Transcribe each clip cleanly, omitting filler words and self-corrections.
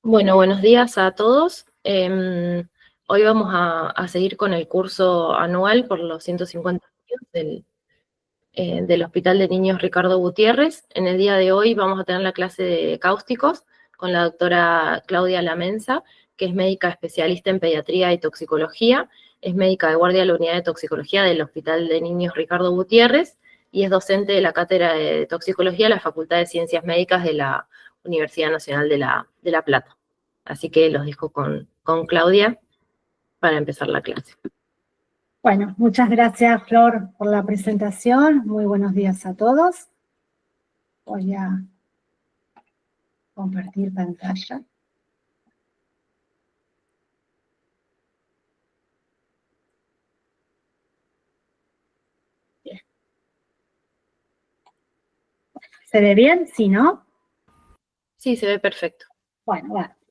Bueno, buenos días a todos. Hoy vamos a seguir con el curso anual por los 150 años del Hospital de Niños Ricardo Gutiérrez. En el día de hoy vamos a tener la clase de cáusticos con la doctora Claudia Lamensa, que es médica especialista en pediatría y toxicología, es médica de guardia de la unidad de toxicología del Hospital de Niños Ricardo Gutiérrez y es docente de la cátedra de toxicología de la Facultad de Ciencias Médicas de la Universidad Nacional de La Plata. Así que los dejo con Claudia para empezar la clase. Bueno, muchas gracias, Flor, por la presentación. Muy buenos días a todos. Voy a compartir pantalla. Bien. ¿Se ve bien? ¿Sí, no? Sí, se ve perfecto.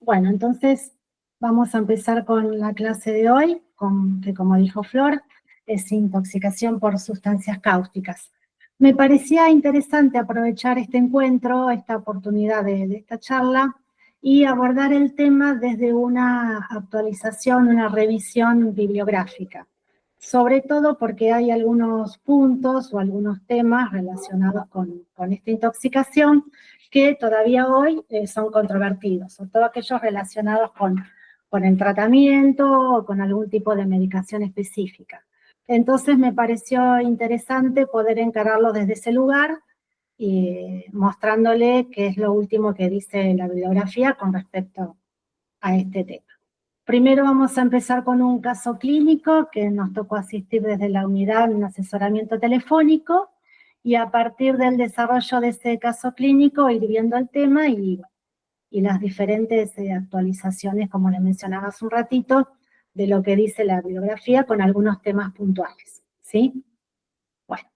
Bueno, entonces vamos a empezar con la clase de hoy, que como dijo Flor, es intoxicación por sustancias cáusticas. Me parecía interesante aprovechar este encuentro, esta oportunidad de esta charla, y abordar el tema desde una actualización, una revisión bibliográfica. Sobre todo porque hay algunos puntos o algunos temas relacionados con esta intoxicación que todavía hoy son controvertidos, sobre todo aquellos relacionados con el tratamiento o con algún tipo de medicación específica. Entonces me pareció interesante poder encararlo desde ese lugar y mostrándole qué es lo último que dice la bibliografía con respecto a este tema. Primero vamos a empezar con un caso clínico que nos tocó asistir desde la unidad en un asesoramiento telefónico, y a partir del desarrollo de ese caso clínico ir viendo el tema y las diferentes actualizaciones, como les mencionaba hace un ratito, de lo que dice la bibliografía con algunos temas puntuales, ¿sí? Bueno,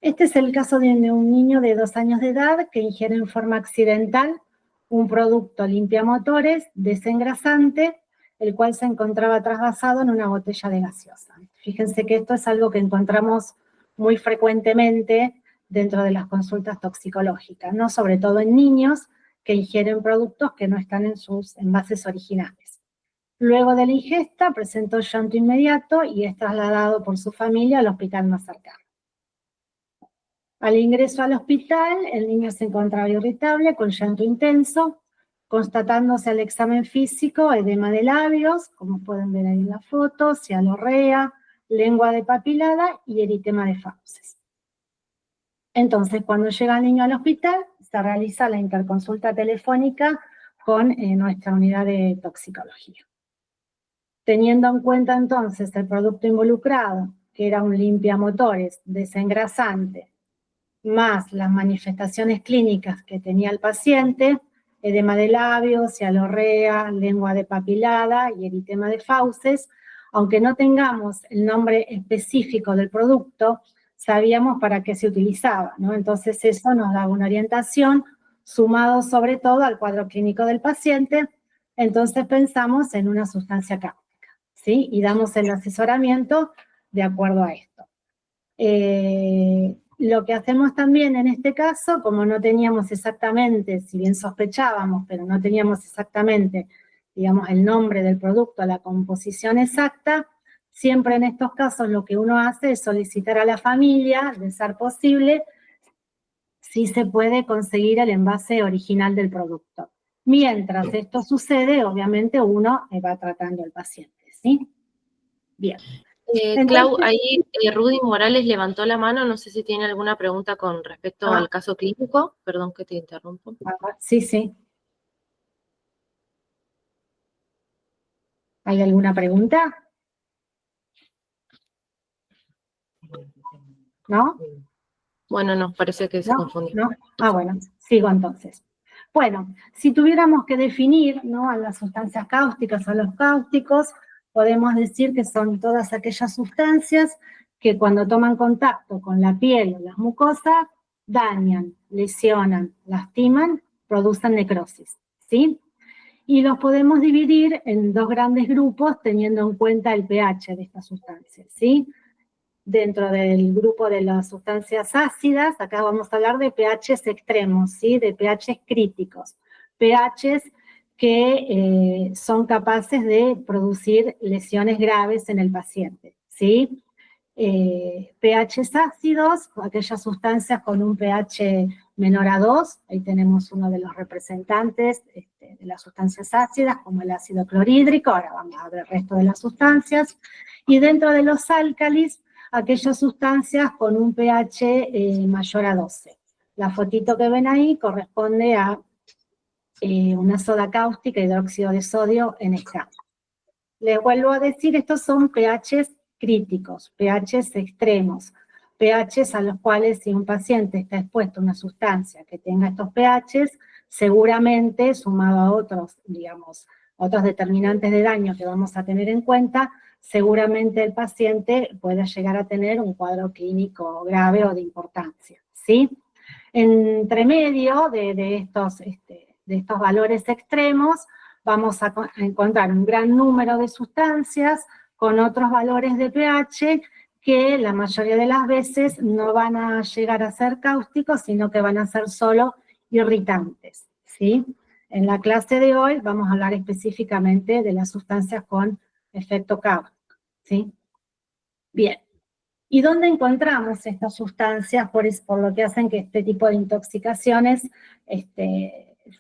este es el caso de un niño de 2 años de edad que ingiere en forma accidental un producto limpiamotores desengrasante, el cual se encontraba trasvasado en una botella de gaseosa. Fíjense que esto es algo que encontramos muy frecuentemente dentro de las consultas toxicológicas, ¿no? Sobre todo en niños que ingieren productos que no están en sus envases originales. Luego de la ingesta presentó llanto inmediato y es trasladado por su familia al hospital más cercano. Al ingreso al hospital, el niño se encontraba irritable, con llanto intenso, constatándose al examen físico edema de labios, como pueden ver ahí en la foto, cialorrea, lengua depapilada y eritema de fauces. Entonces, cuando llega el niño al hospital, se realiza la interconsulta telefónica con nuestra unidad de toxicología. Teniendo en cuenta entonces el producto involucrado, que era un limpiamotores desengrasante, más las manifestaciones clínicas que tenía el paciente, edema de labios, cialorrea, lengua depapilada y eritema de fauces, aunque no tengamos el nombre específico del producto, sabíamos para qué se utilizaba, ¿no? Entonces eso nos daba una orientación, sumado sobre todo al cuadro clínico del paciente. Entonces pensamos en una sustancia cáustica, ¿sí? Y damos el asesoramiento de acuerdo a esto. Lo que hacemos también en este caso, como no teníamos exactamente, si bien sospechábamos, pero no teníamos exactamente, digamos, el nombre del producto, la composición exacta, siempre en estos casos lo que uno hace es solicitar a la familia, de ser posible, si se puede conseguir el envase original del producto. Mientras esto sucede, obviamente uno va tratando al paciente, ¿sí? Bien. Clau, ahí Rudy Morales levantó la mano, no sé si tiene alguna pregunta con respecto al caso clínico. Perdón que te interrumpo. Sí, sí. ¿Hay alguna pregunta? ¿No? Bueno, no, parece que se confundió. ¿No? Ah, bueno, sigo entonces. Bueno, si tuviéramos que definir, ¿no?, a las sustancias cáusticas o a los cáusticos, podemos decir que son todas aquellas sustancias que cuando toman contacto con la piel o las mucosas, dañan, lesionan, lastiman, producen necrosis, ¿sí? Y los podemos dividir en 2 grandes grupos teniendo en cuenta el pH de estas sustancias, ¿sí? Dentro del grupo de las sustancias ácidas, acá vamos a hablar de pHs extremos, ¿sí? De pHs críticos, pHs que son capaces de producir lesiones graves en el paciente, ¿sí? pHs ácidos, aquellas sustancias con un pH menor a 2, ahí tenemos uno de los representantes de las sustancias ácidas, como el ácido clorhídrico, ahora vamos a ver el resto de las sustancias, y dentro de los álcalis, aquellas sustancias con un pH mayor a 12. La fotito que ven ahí corresponde a una soda cáustica, hidróxido de sodio en esta. Les vuelvo a decir, estos son pHs críticos, pHs extremos, pHs a los cuales si un paciente está expuesto a una sustancia que tenga estos pHs, seguramente, sumado a otros, digamos, otros determinantes de daño que vamos a tener en cuenta, seguramente el paciente pueda llegar a tener un cuadro clínico grave o de importancia, ¿sí? Entre medio de estos valores extremos, vamos a encontrar un gran número de sustancias con otros valores de pH que la mayoría de las veces no van a llegar a ser cáusticos, sino que van a ser solo irritantes, ¿sí? En la clase de hoy vamos a hablar específicamente de las sustancias con efecto cáustico, ¿sí? Bien. ¿Y dónde encontramos estas sustancias? Por lo que hacen que este tipo de intoxicaciones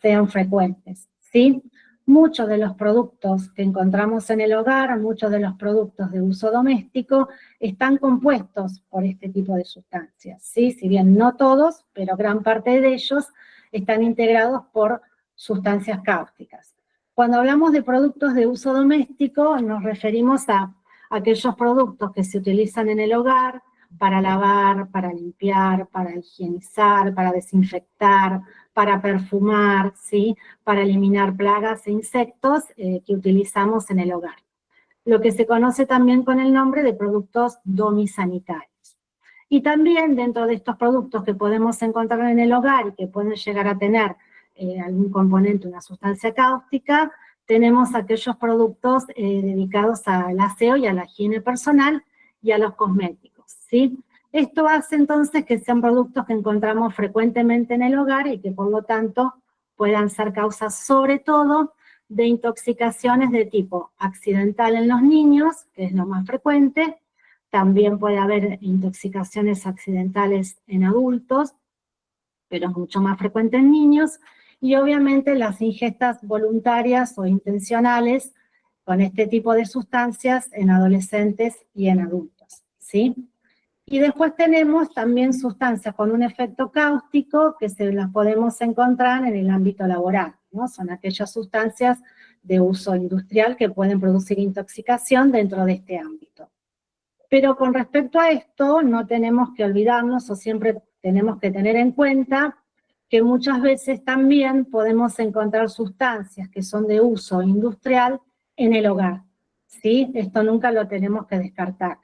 sean frecuentes, ¿sí? Muchos de los productos que encontramos en el hogar, muchos de los productos de uso doméstico, están compuestos por este tipo de sustancias, ¿sí? Si bien no todos, pero gran parte de ellos están integrados por sustancias cáusticas. Cuando hablamos de productos de uso doméstico, nos referimos a aquellos productos que se utilizan en el hogar para lavar, para limpiar, para higienizar, para desinfectar, para perfumar, ¿sí? Para eliminar plagas e insectos que utilizamos en el hogar. Lo que se conoce también con el nombre de productos domisanitarios. Y también dentro de estos productos que podemos encontrar en el hogar y que pueden llegar a tener algún componente, una sustancia cáustica, tenemos aquellos productos dedicados al aseo y a la higiene personal y a los cosméticos, ¿sí? Esto hace entonces que sean productos que encontramos frecuentemente en el hogar y que por lo tanto puedan ser causas sobre todo de intoxicaciones de tipo accidental en los niños, que es lo más frecuente. También puede haber intoxicaciones accidentales en adultos, pero es mucho más frecuente en niños, y obviamente las ingestas voluntarias o intencionales con este tipo de sustancias en adolescentes y en adultos, ¿sí? Y después tenemos también sustancias con un efecto cáustico que se las podemos encontrar en el ámbito laboral, ¿no? Son aquellas sustancias de uso industrial que pueden producir intoxicación dentro de este ámbito. Pero con respecto a esto, no tenemos que olvidarnos o siempre tenemos que tener en cuenta que muchas veces también podemos encontrar sustancias que son de uso industrial en el hogar, ¿sí? Esto nunca lo tenemos que descartar.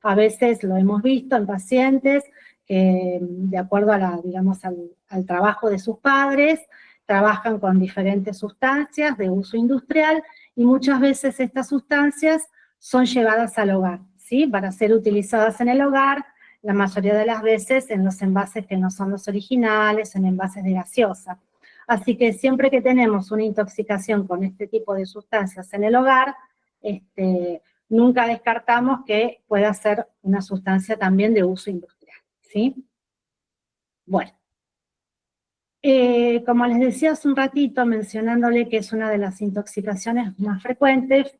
A veces lo hemos visto en pacientes que, de acuerdo a digamos, al trabajo de sus padres, trabajan con diferentes sustancias de uso industrial y muchas veces estas sustancias son llevadas al hogar, ¿sí? Para ser utilizadas en el hogar, la mayoría de las veces en los envases que no son los originales, en envases de gaseosa. Así que siempre que tenemos una intoxicación con este tipo de sustancias en el hogar, nunca descartamos que pueda ser una sustancia también de uso industrial, ¿sí? Bueno. Como les decía hace un ratito, mencionándole que es una de las intoxicaciones más frecuentes,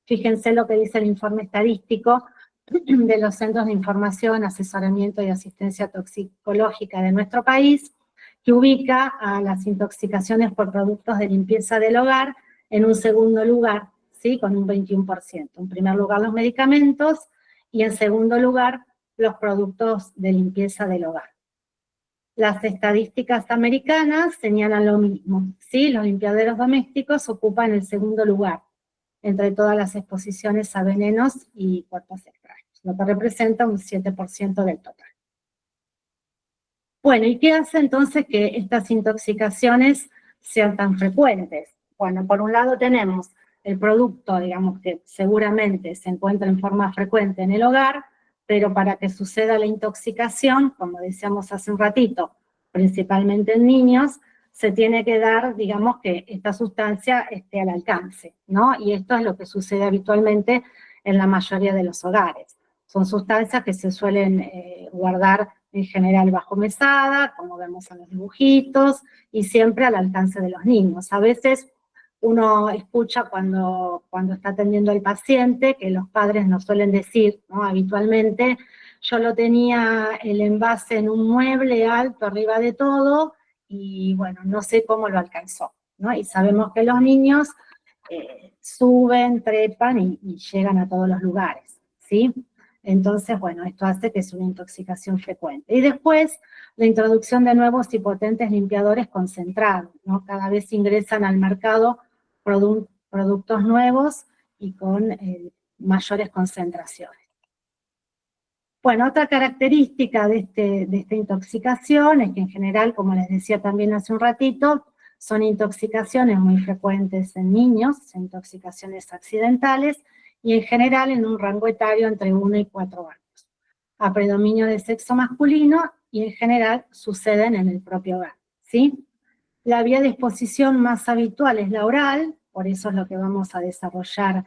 fíjense lo que dice el informe estadístico de los Centros de Información, Asesoramiento y Asistencia Toxicológica de nuestro país, que ubica a las intoxicaciones por productos de limpieza del hogar en un segundo lugar, ¿sí? Con un 21%. En primer lugar los medicamentos y en segundo lugar los productos de limpieza del hogar. Las estadísticas americanas señalan lo mismo, ¿sí? Los limpiaderos domésticos ocupan el segundo lugar entre todas las exposiciones a venenos y cuerpos extraños, lo que representa un 7% del total. Bueno, ¿y qué hace entonces que estas intoxicaciones sean tan frecuentes? Bueno, por un lado tenemos el producto, digamos, que seguramente se encuentra en forma frecuente en el hogar, pero para que suceda la intoxicación, como decíamos hace un ratito, principalmente en niños, se tiene que dar, digamos, que esta sustancia esté al alcance, ¿no? Y esto es lo que sucede habitualmente en la mayoría de los hogares. Son sustancias que se suelen guardar en general bajo mesada, como vemos en los dibujitos, y siempre al alcance de los niños. A veces uno escucha cuando está atendiendo al paciente que los padres nos suelen decir, ¿no? Habitualmente, yo lo tenía el envase en un mueble alto arriba de todo, y bueno, no sé cómo lo alcanzó, ¿no? Y sabemos que los niños suben, trepan y llegan a todos los lugares, ¿sí? Entonces, bueno, esto hace que sea una intoxicación frecuente. Y después, la introducción de nuevos y potentes limpiadores concentrados, ¿no? Cada vez ingresan al mercado productos nuevos y con mayores concentraciones. Bueno, otra característica de esta intoxicación es que en general, como les decía también hace un ratito, son intoxicaciones muy frecuentes en niños, intoxicaciones accidentales, y en general en un rango etario entre 1 y 4 años. A predominio de sexo masculino y en general suceden en el propio hogar, ¿sí? La vía de exposición más habitual es la oral, por eso es lo que vamos a desarrollar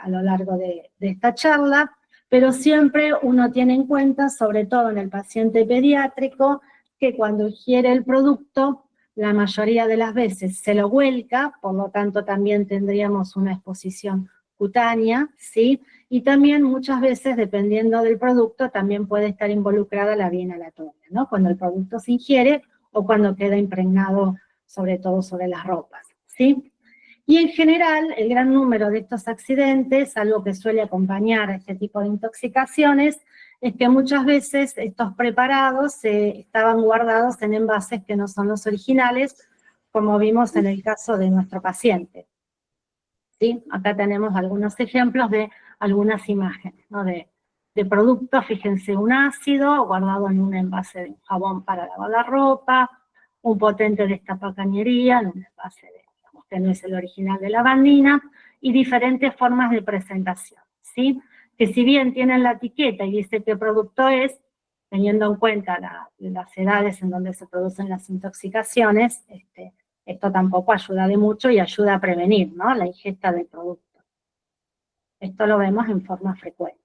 a lo largo de esta charla, pero siempre uno tiene en cuenta, sobre todo en el paciente pediátrico, que cuando ingiere el producto, la mayoría de las veces se lo vuelca, por lo tanto también tendríamos una exposición cutánea, ¿sí? Y también muchas veces, dependiendo del producto, también puede estar involucrada la vía inhalatoria, ¿no? Cuando el producto se ingiere o cuando queda impregnado, sobre todo sobre las ropas, ¿sí? Y en general, el gran número de estos accidentes, algo que suele acompañar a este tipo de intoxicaciones, es que muchas veces estos preparados estaban guardados en envases que no son los originales, como vimos en el caso de nuestro paciente, ¿sí? Acá tenemos algunos ejemplos de algunas imágenes, ¿no? de productos, fíjense, un ácido guardado en un envase de jabón para lavar la ropa, un potente de destapacañería en un envase digamos, que no es el original de lavandina, y diferentes formas de presentación, ¿sí? Que si bien tienen la etiqueta y dice qué producto es, teniendo en cuenta las edades en donde se producen las intoxicaciones, esto tampoco ayuda de mucho y ayuda a prevenir, ¿no? La ingesta del producto. Esto lo vemos en forma frecuente.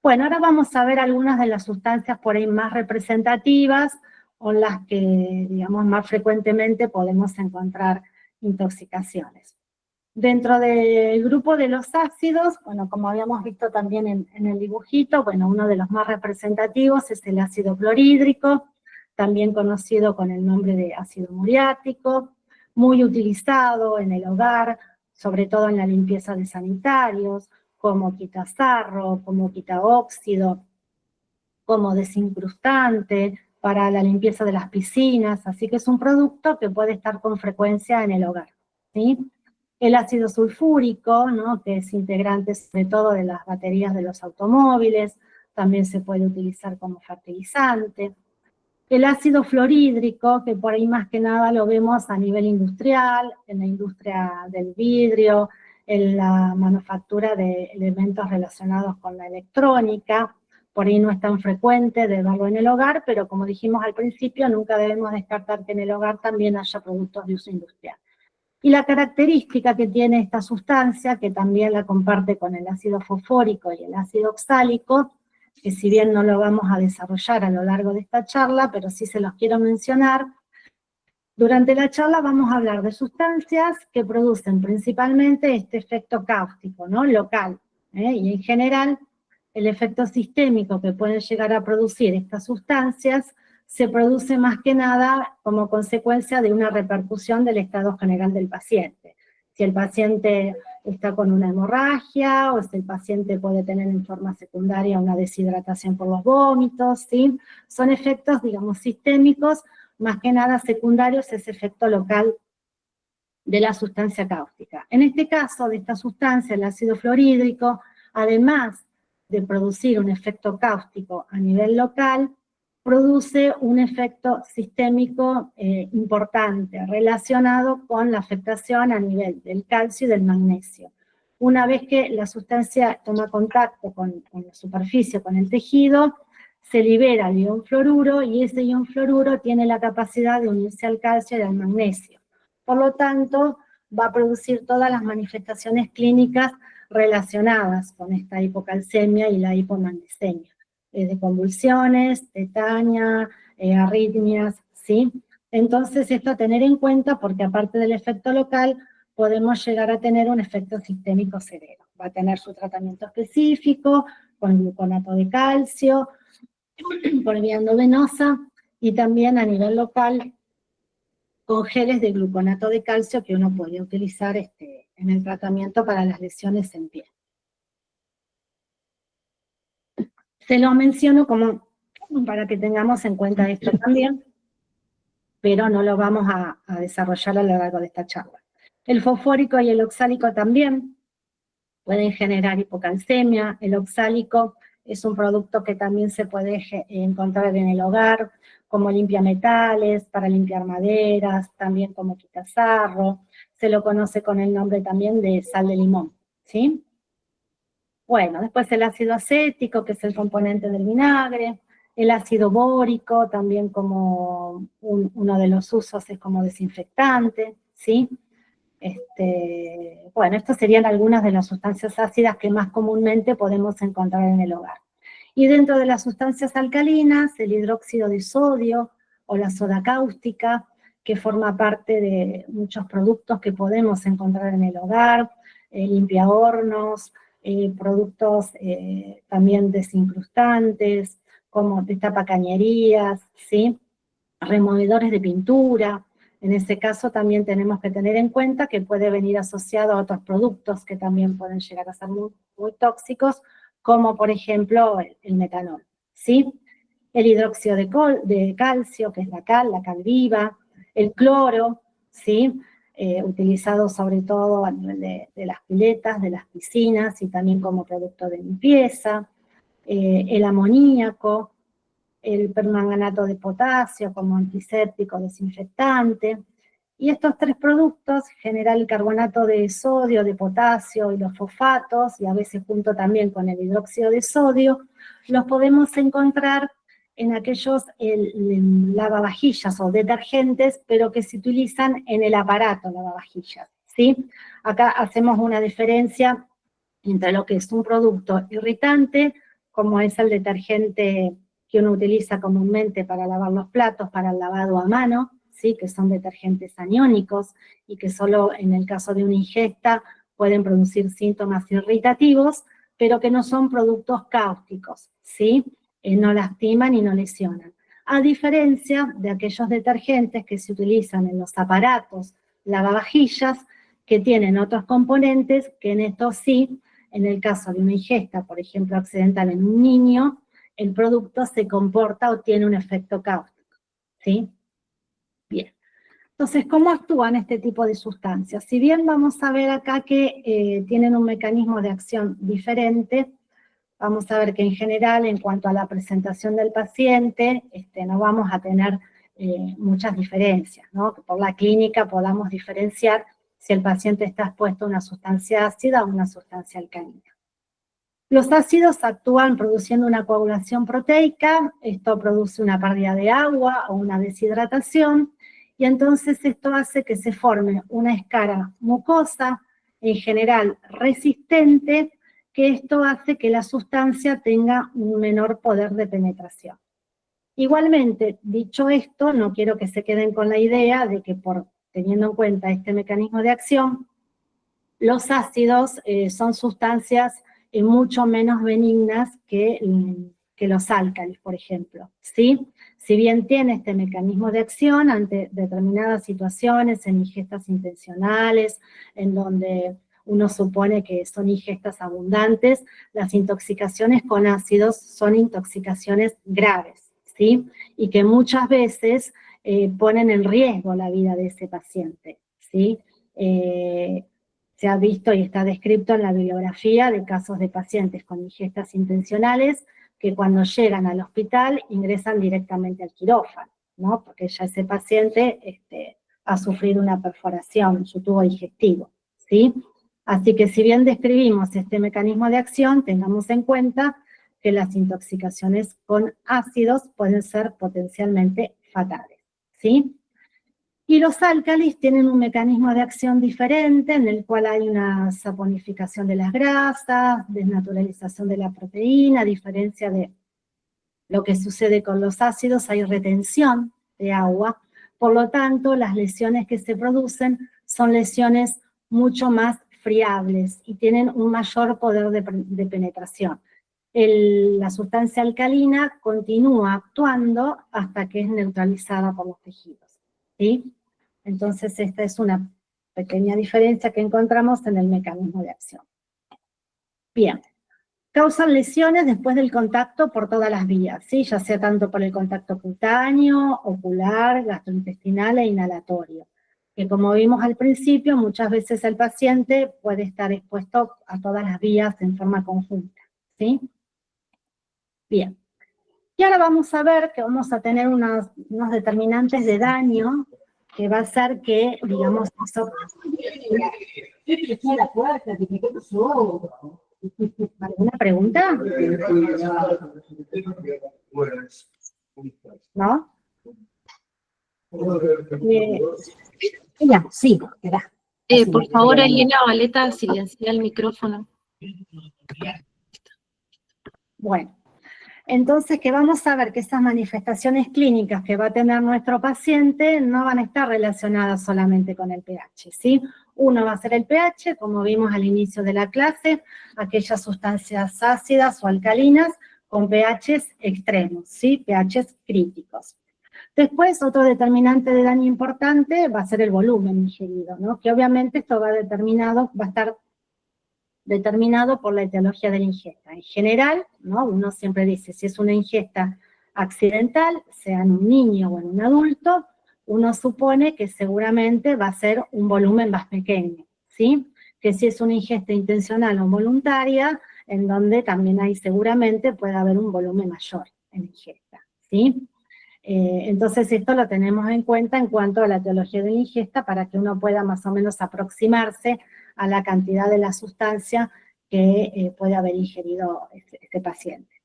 Bueno, ahora vamos a ver algunas de las sustancias por ahí más representativas o las que, digamos, más frecuentemente podemos encontrar intoxicaciones. Dentro del grupo de los ácidos, bueno, como habíamos visto también en el dibujito, bueno, uno de los más representativos es el ácido clorhídrico, también conocido con el nombre de ácido muriático, muy utilizado en el hogar, sobre todo en la limpieza de sanitarios, como quitasarro, como quitaóxido, como desincrustante, para la limpieza de las piscinas, así que es un producto que puede estar con frecuencia en el hogar, ¿sí? El ácido sulfúrico, ¿no? Que es integrante sobre todo de las baterías de los automóviles, también se puede utilizar como fertilizante. El ácido fluorhídrico, que por ahí más que nada lo vemos a nivel industrial, en la industria del vidrio, en la manufactura de elementos relacionados con la electrónica, por ahí no es tan frecuente de verlo en el hogar, pero como dijimos al principio, nunca debemos descartar que en el hogar también haya productos de uso industrial. Y la característica que tiene esta sustancia, que también la comparte con el ácido fosfórico y el ácido oxálico, que si bien no lo vamos a desarrollar a lo largo de esta charla, pero sí se los quiero mencionar, durante la charla vamos a hablar de sustancias que producen principalmente este efecto cáustico, ¿no? Local, y en general el efecto sistémico que pueden llegar a producir estas sustancias se produce más que nada como consecuencia de una repercusión del estado general del paciente. Si el paciente está con una hemorragia, o si el paciente puede tener en forma secundaria una deshidratación por los vómitos, ¿sí? Son efectos, digamos, sistémicos, más que nada secundarios, ese efecto local de la sustancia cáustica. En este caso, de esta sustancia, el ácido fluorhídrico, además de producir un efecto cáustico a nivel local, produce un efecto sistémico importante, relacionado con la afectación a nivel del calcio y del magnesio. Una vez que la sustancia toma contacto con la superficie, con el tejido, se libera el ion fluoruro y ese ion fluoruro tiene la capacidad de unirse al calcio y al magnesio. Por lo tanto, va a producir todas las manifestaciones clínicas relacionadas con esta hipocalcemia y la hipomagnesemia, de convulsiones, tetania, arritmias, ¿sí? Entonces, esto a tener en cuenta porque aparte del efecto local, podemos llegar a tener un efecto sistémico severo. Va a tener su tratamiento específico, con gluconato de calcio, por vía endovenosa, y también a nivel local, con geles de gluconato de calcio que uno puede utilizar en el tratamiento para las lesiones en piel. Se lo menciono como para que tengamos en cuenta esto también, pero no lo vamos a desarrollar a lo largo de esta charla. El fosfórico y el oxálico también pueden generar hipocalcemia. El oxálico es un producto que también se puede encontrar en el hogar, como limpiametales, para limpiar maderas, también como quitasarro. Se lo conoce con el nombre también de sal de limón, ¿sí? Bueno, después el ácido acético, que es el componente del vinagre. El ácido bórico, también como uno de los usos es como desinfectante, ¿sí? Bueno, estas serían algunas de las sustancias ácidas que más comúnmente podemos encontrar en el hogar. Y dentro de las sustancias alcalinas, el hidróxido de sodio o la soda cáustica, que forma parte de muchos productos que podemos encontrar en el hogar, limpiahornos, productos también desincrustantes, como destapacañerías, ¿sí? Removedores de pintura. En ese caso también tenemos que tener en cuenta que puede venir asociado a otros productos que también pueden llegar a ser muy, muy tóxicos, como por ejemplo el metanol, ¿sí? El hidróxido de calcio, que es la cal viva, el cloro, ¿sí? Utilizado sobre todo a nivel de las piletas, de las piscinas y también como producto de limpieza, el amoníaco, el permanganato de potasio como antiséptico, desinfectante, y estos tres productos, general el carbonato de sodio, de potasio y los fosfatos, y a veces junto también con el hidróxido de sodio, los podemos encontrar en aquellos lavavajillas o detergentes, pero que se utilizan en el aparato lavavajillas, ¿sí? Acá hacemos una diferencia entre lo que es un producto irritante, como es el detergente que uno utiliza comúnmente para lavar los platos, para el lavado a mano, ¿sí? Que son detergentes aniónicos y que solo en el caso de una ingesta pueden producir síntomas irritativos, pero que no son productos cáusticos, ¿sí? No lastiman y no lesionan. A diferencia de aquellos detergentes que se utilizan en los aparatos lavavajillas, que tienen otros componentes que en estos sí, en el caso de una ingesta, por ejemplo, accidental en un niño, el producto se comporta o tiene un efecto cáustico, ¿sí? Bien. Entonces, ¿cómo actúan este tipo de sustancias? Si bien vamos a ver acá que tienen un mecanismo de acción diferente, vamos a ver que en general, en cuanto a la presentación del paciente, no vamos a tener muchas diferencias, ¿no? Que por la clínica podamos diferenciar si el paciente está expuesto a una sustancia ácida o una sustancia alcalina. Los ácidos actúan produciendo una coagulación proteica, esto produce una pérdida de agua o una deshidratación, y entonces esto hace que se forme una escara mucosa, en general resistente, que esto hace que la sustancia tenga un menor poder de penetración. Igualmente, dicho esto, no quiero que se queden con la idea de que teniendo en cuenta este mecanismo de acción, los ácidos son sustancias mucho menos benignas que los álcalis, por ejemplo, ¿sí? Si bien tiene este mecanismo de acción ante determinadas situaciones, en ingestas intencionales, en donde uno supone que son ingestas abundantes, las intoxicaciones con ácidos son intoxicaciones graves, ¿sí? Y que muchas veces ponen en riesgo la vida de ese paciente, ¿sí? Se ha visto y está descrito en la bibliografía de casos de pacientes con ingestas intencionales que cuando llegan al hospital ingresan directamente al quirófano, ¿no? Porque ya ese paciente ha sufrido una perforación en su tubo digestivo, ¿sí? Así que si bien describimos este mecanismo de acción, tengamos en cuenta que las intoxicaciones con ácidos pueden ser potencialmente fatales, ¿sí? Y los álcalis tienen un mecanismo de acción diferente, en el cual hay una saponificación de las grasas, desnaturalización de la proteína, a diferencia de lo que sucede con los ácidos, hay retención de agua, por lo tanto, las lesiones que se producen son lesiones mucho más friables y tienen un mayor poder de penetración. La sustancia alcalina continúa actuando hasta que es neutralizada por los tejidos, ¿sí? Entonces, esta es una pequeña diferencia que encontramos en el mecanismo de acción. Bien. Causan lesiones después del contacto por todas las vías, ¿sí? Ya sea tanto por el contacto cutáneo, ocular, gastrointestinal e inhalatorio. Que como vimos al principio, muchas veces el paciente puede estar expuesto a todas las vías en forma conjunta, ¿sí? Bien. Y ahora vamos a ver que vamos a tener unos determinantes de daño que va a hacer que, digamos, eso... ¿Alguna pregunta? ¿No? Sí, espera. Por favor, Elena Valeta, silencia el micrófono. Bueno, entonces que vamos a ver que esas manifestaciones clínicas que va a tener nuestro paciente no van a estar relacionadas solamente con el pH, ¿sí? Uno va a ser el pH, como vimos al inicio de la clase, aquellas sustancias ácidas o alcalinas con pHs extremos, ¿sí? pHs críticos. Después, otro determinante de daño importante va a ser el volumen ingerido, ¿no? Que obviamente esto va a estar determinado por la etiología de la ingesta. En general, ¿no? Uno siempre dice, si es una ingesta accidental, sea en un niño o en un adulto, uno supone que seguramente va a ser un volumen más pequeño, ¿sí? Que si es una ingesta intencional o voluntaria, en donde también hay seguramente puede haber un volumen mayor en la ingesta, ¿sí? Entonces esto lo tenemos en cuenta en cuanto a la etiología de la ingesta para que uno pueda más o menos aproximarse a la cantidad de la sustancia que puede haber ingerido este paciente.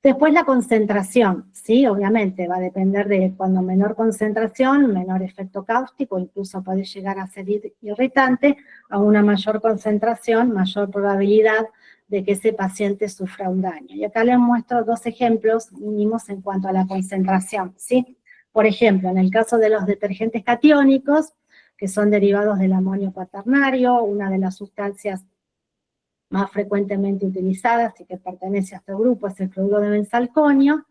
Después la concentración, ¿sí? Obviamente va a depender de cuando menor concentración, menor efecto cáustico, incluso puede llegar a ser irritante, a una mayor concentración, mayor probabilidad de que ese paciente sufra un daño. Y acá les muestro dos ejemplos mínimos en cuanto a la concentración, ¿sí? Por ejemplo, en el caso de los detergentes catiónicos, que son derivados del amonio cuaternario, una de las sustancias más frecuentemente utilizadas y que pertenece a este grupo es el cloruro de benzalconio,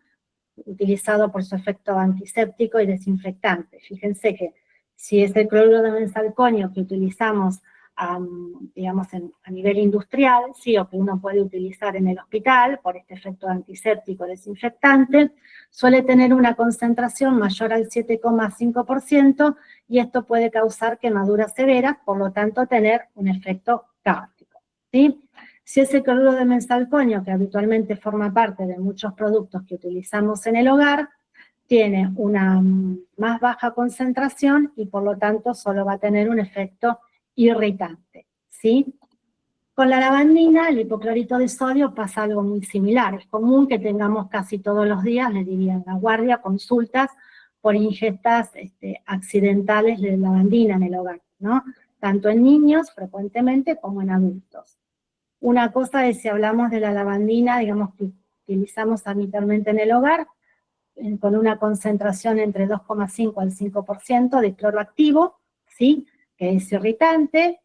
utilizado por su efecto antiséptico y desinfectante. Fíjense que si es el cloruro de benzalconio que utilizamos digamos, a nivel industrial, sí, o que uno puede utilizar en el hospital por este efecto antiséptico desinfectante, suele tener una concentración mayor al 7,5% y esto puede causar quemaduras severas, por lo tanto tener un efecto cáustico, ¿sí? Si ese cloruro de benzalconio, que habitualmente forma parte de muchos productos que utilizamos en el hogar, tiene una más baja concentración y por lo tanto solo va a tener un efecto irritante, ¿sí? Con la lavandina, el hipoclorito de sodio pasa algo muy similar. Es común que tengamos casi todos los días, les diría en la guardia, consultas por ingestas accidentales de lavandina en el hogar, ¿no? Tanto en niños frecuentemente como en adultos. Una cosa es si hablamos de la lavandina, digamos que utilizamos habitualmente en el hogar, con una concentración entre 2,5 al 5% de cloro activo, ¿sí? Que es irritante,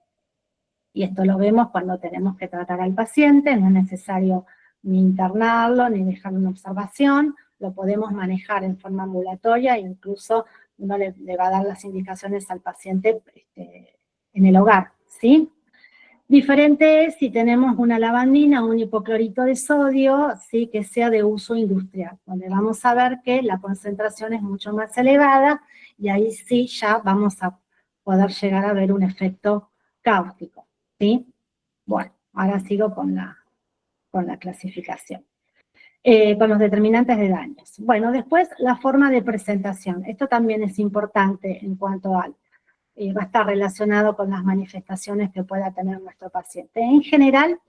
y esto lo vemos cuando tenemos que tratar al paciente, no es necesario ni internarlo, ni dejarlo en observación, lo podemos manejar en forma ambulatoria, e incluso uno le va a dar las indicaciones al paciente en el hogar, ¿sí? Diferente es si tenemos una lavandina o un hipoclorito de sodio, ¿sí? Que sea de uso industrial, donde vamos a ver que la concentración es mucho más elevada, y ahí sí ya vamos a poder llegar a ver un efecto cáustico, ¿sí? Bueno, ahora sigo con la clasificación. Con los determinantes de daños. Bueno, después la forma de presentación. Esto también es importante en cuanto al va a estar relacionado con las manifestaciones que pueda tener nuestro paciente. En general,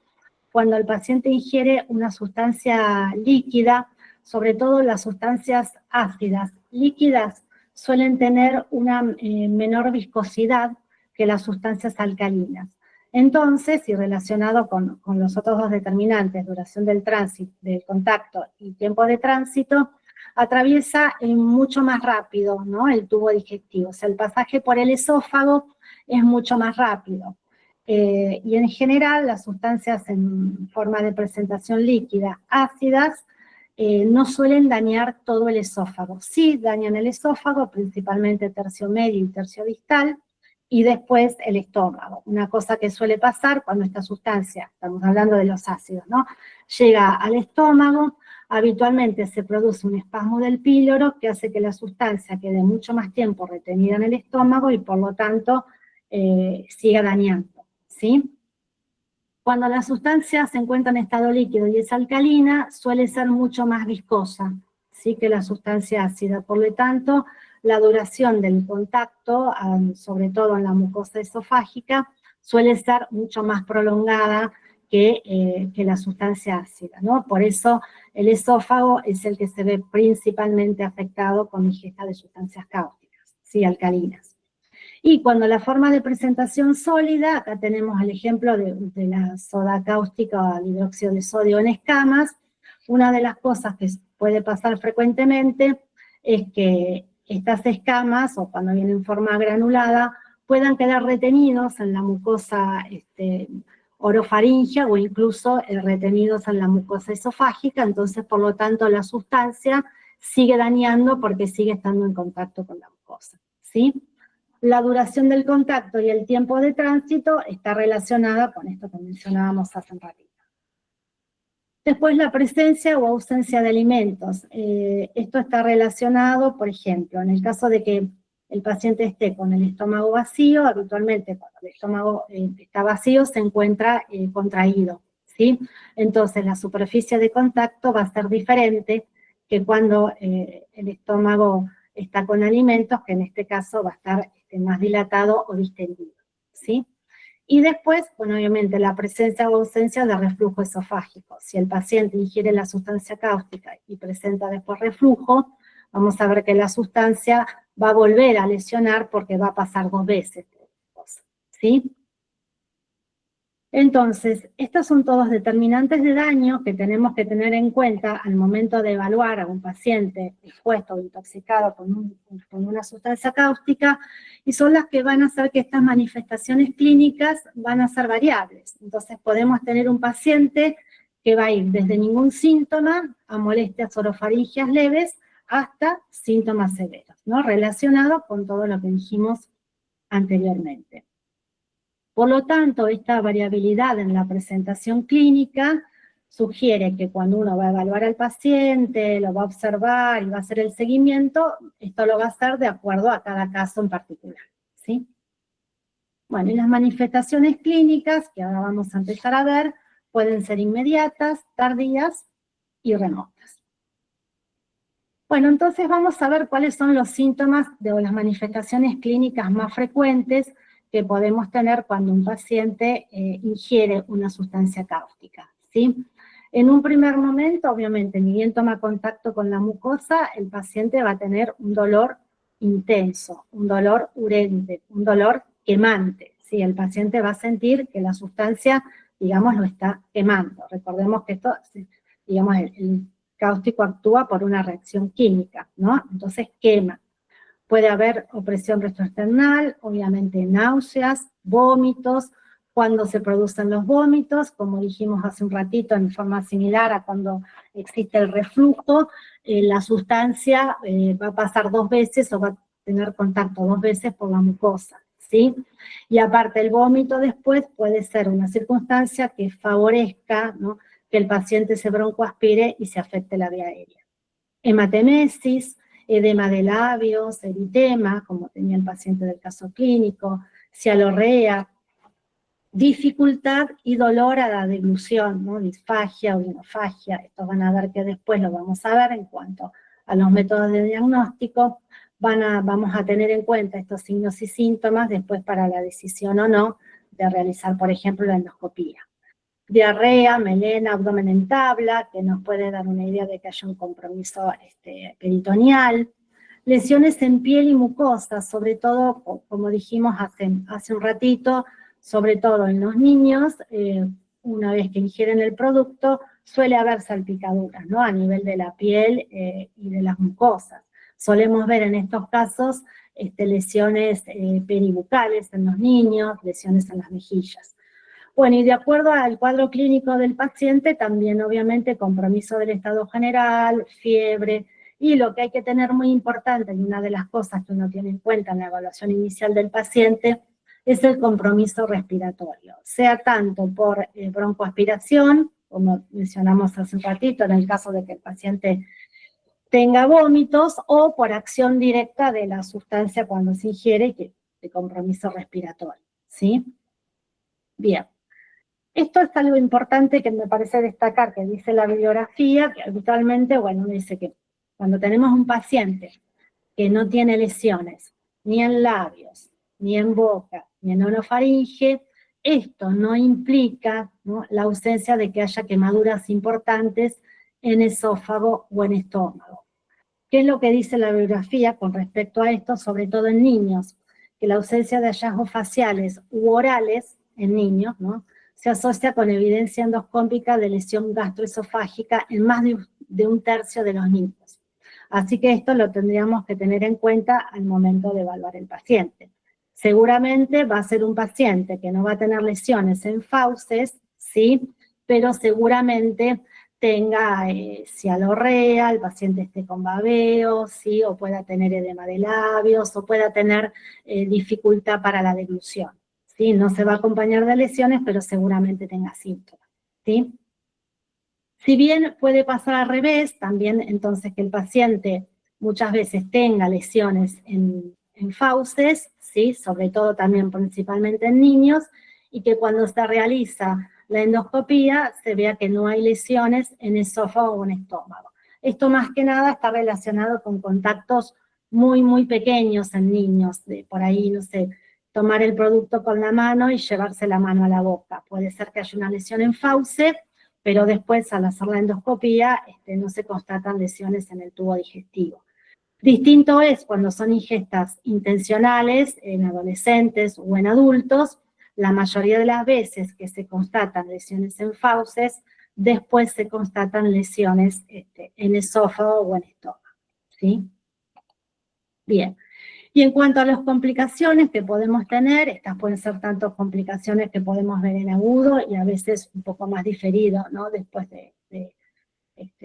cuando el paciente ingiere una sustancia líquida, sobre todo las sustancias ácidas. Líquidas suelen tener una menor viscosidad que las sustancias alcalinas. Entonces, y relacionado con los otros dos determinantes, duración del tránsito, del contacto y tiempo de tránsito, atraviesa mucho más rápido, ¿no?, el tubo digestivo. O sea, el pasaje por el esófago es mucho más rápido. Y en general, las sustancias en forma de presentación líquida, ácidas, no suelen dañar todo el esófago. Sí dañan el esófago, principalmente tercio medio y tercio distal, y después el estómago. Una cosa que suele pasar cuando esta sustancia, estamos hablando de los ácidos, ¿no?, llega al estómago, habitualmente se produce un espasmo del píloro que hace que la sustancia quede mucho más tiempo retenida en el estómago y por lo tanto siga dañando, ¿sí? Cuando la sustancia se encuentra en estado líquido y es alcalina, suele ser mucho más viscosa, ¿sí?, que la sustancia ácida. Por lo tanto, la duración del contacto, sobre todo en la mucosa esofágica, suele ser mucho más prolongada que la sustancia ácida, ¿no? Por eso el esófago es el que se ve principalmente afectado con ingesta de sustancias cáusticas, ¿sí?, alcalinas. Y cuando la forma de presentación sólida, acá tenemos el ejemplo de la soda cáustica o el hidróxido de sodio en escamas. Una de las cosas que puede pasar frecuentemente es que estas escamas, o cuando vienen en forma granulada, puedan quedar retenidos en la mucosa orofaringea o incluso retenidos en la mucosa esofágica, entonces por lo tanto la sustancia sigue dañando porque sigue estando en contacto con la mucosa, ¿sí? La duración del contacto y el tiempo de tránsito está relacionada con esto que mencionábamos hace un ratito. Después la presencia o ausencia de alimentos. Esto está relacionado, por ejemplo, en el caso de que el paciente esté con el estómago vacío, habitualmente cuando el estómago está vacío se encuentra contraído, ¿sí? Entonces la superficie de contacto va a ser diferente que cuando el estómago está con alimentos, que en este caso va a estar más dilatado o distendido, ¿sí? Y después, bueno, obviamente, la presencia o ausencia de reflujo esofágico. Si el paciente ingiere la sustancia cáustica y presenta después reflujo, vamos a ver que la sustancia va a volver a lesionar porque va a pasar 2 veces, ¿sí? Entonces, estos son todos determinantes de daño que tenemos que tener en cuenta al momento de evaluar a un paciente expuesto o intoxicado con una sustancia cáustica, y son las que van a hacer que estas manifestaciones clínicas van a ser variables. Entonces podemos tener un paciente que va a ir desde ningún síntoma a molestias orofaringeas leves hasta síntomas severos, ¿no?, relacionados con todo lo que dijimos anteriormente. Por lo tanto, esta variabilidad en la presentación clínica sugiere que cuando uno va a evaluar al paciente, lo va a observar y va a hacer el seguimiento, esto lo va a hacer de acuerdo a cada caso en particular, ¿sí? Bueno, y las manifestaciones clínicas, que ahora vamos a empezar a ver, pueden ser inmediatas, tardías y remotas. Bueno, entonces vamos a ver cuáles son los síntomas o las manifestaciones clínicas más frecuentes que podemos tener cuando un paciente ingiere una sustancia cáustica, ¿sí? En un primer momento, obviamente, ni bien toma contacto con la mucosa, el paciente va a tener un dolor intenso, un dolor urente, un dolor quemante, ¿sí? El paciente va a sentir que la sustancia, digamos, lo está quemando. Recordemos que esto, digamos, el cáustico actúa por una reacción química, ¿no? Entonces quema. Puede haber opresión retroesternal, obviamente náuseas, vómitos. Cuando se producen los vómitos, como dijimos hace un ratito, en forma similar a cuando existe el reflujo, la sustancia va a pasar 2 veces o va a tener contacto 2 veces por la mucosa, ¿sí? Y aparte el vómito después puede ser una circunstancia que favorezca, ¿no?, que el paciente se broncoaspire y se afecte la vía aérea. Hematemesis, edema de labios, eritema, como tenía el paciente del caso clínico, cialorrea, dificultad y dolor a la deglución, ¿no?, disfagia o inofagia. Esto van a ver que después lo vamos a ver en cuanto a los métodos de diagnóstico. Vamos a tener en cuenta estos signos y síntomas después para la decisión o no de realizar, por ejemplo, la endoscopía. diarrea, melena, abdomen en tabla, que nos puede dar una idea de que haya un compromiso peritoneal, lesiones en piel y mucosa, sobre todo, como dijimos hace un ratito, sobre todo en los niños, una vez que ingieren el producto, suele haber salpicaduras, ¿no? A nivel de la piel y de las mucosas. Solemos ver en estos casos lesiones peribucales en los niños, lesiones en las mejillas. Bueno, y de acuerdo al cuadro clínico del paciente, también obviamente compromiso del estado general, fiebre, y lo que hay que tener muy importante, y una de las cosas que uno tiene en cuenta en la evaluación inicial del paciente, es el compromiso respiratorio, sea tanto por broncoaspiración, como mencionamos hace un ratito, en el caso de que el paciente tenga vómitos, o por acción directa de la sustancia cuando se ingiere, que de compromiso respiratorio, ¿sí? Bien. Esto es algo importante que me parece destacar, que dice la bibliografía, que habitualmente, bueno, dice que cuando tenemos un paciente que no tiene lesiones, ni en labios, ni en boca, ni en orofaringe, esto no implica, ¿no?, la ausencia de que haya quemaduras importantes en esófago o en estómago. ¿Qué es lo que dice la bibliografía con respecto a esto, sobre todo en niños? Que la ausencia de hallazgos faciales u orales en niños, ¿no?, se asocia con evidencia endoscópica de lesión gastroesofágica en más de un tercio de los niños. Así que esto lo tendríamos que tener en cuenta al momento de evaluar el paciente. Seguramente va a ser un paciente que no va a tener lesiones en fauces, ¿sí?, pero seguramente tenga cialorrea, el paciente esté con babeo, ¿sí?, o pueda tener edema de labios, o pueda tener dificultad para la deglución, ¿sí? No se va a acompañar de lesiones, pero seguramente tenga síntomas, ¿sí? Si bien puede pasar al revés, también entonces que el paciente muchas veces tenga lesiones en fauces, ¿sí?, sobre todo también principalmente en niños, y que cuando se realiza la endoscopía se vea que no hay lesiones en esófago o en estómago. Esto más que nada está relacionado con contactos muy, muy pequeños en niños, de por ahí, no sé, tomar el producto con la mano y llevarse la mano a la boca. Puede ser que haya una lesión en fauce, pero después al hacer la endoscopía no se constatan lesiones en el tubo digestivo. Distinto es cuando son ingestas intencionales en adolescentes o en adultos. La mayoría de las veces que se constatan lesiones en fauces, después se constatan lesiones en esófago o en estómago, ¿sí? Bien. Y en cuanto a las complicaciones que podemos tener, estas pueden ser tanto complicaciones que podemos ver en agudo y a veces un poco más diferido, ¿no?, después de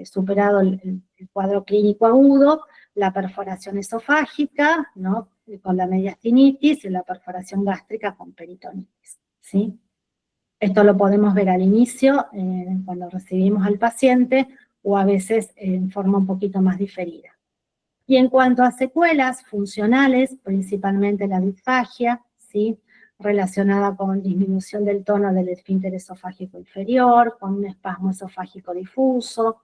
superado el cuadro clínico agudo, la perforación esofágica, ¿no?, con la mediastinitis, y la perforación gástrica con peritonitis, ¿sí? Esto lo podemos ver al inicio, cuando recibimos al paciente, o a veces en forma un poquito más diferida. Y en cuanto a secuelas funcionales, principalmente la disfagia, ¿sí?, relacionada con disminución del tono del esfínter esofágico inferior, con un espasmo esofágico difuso.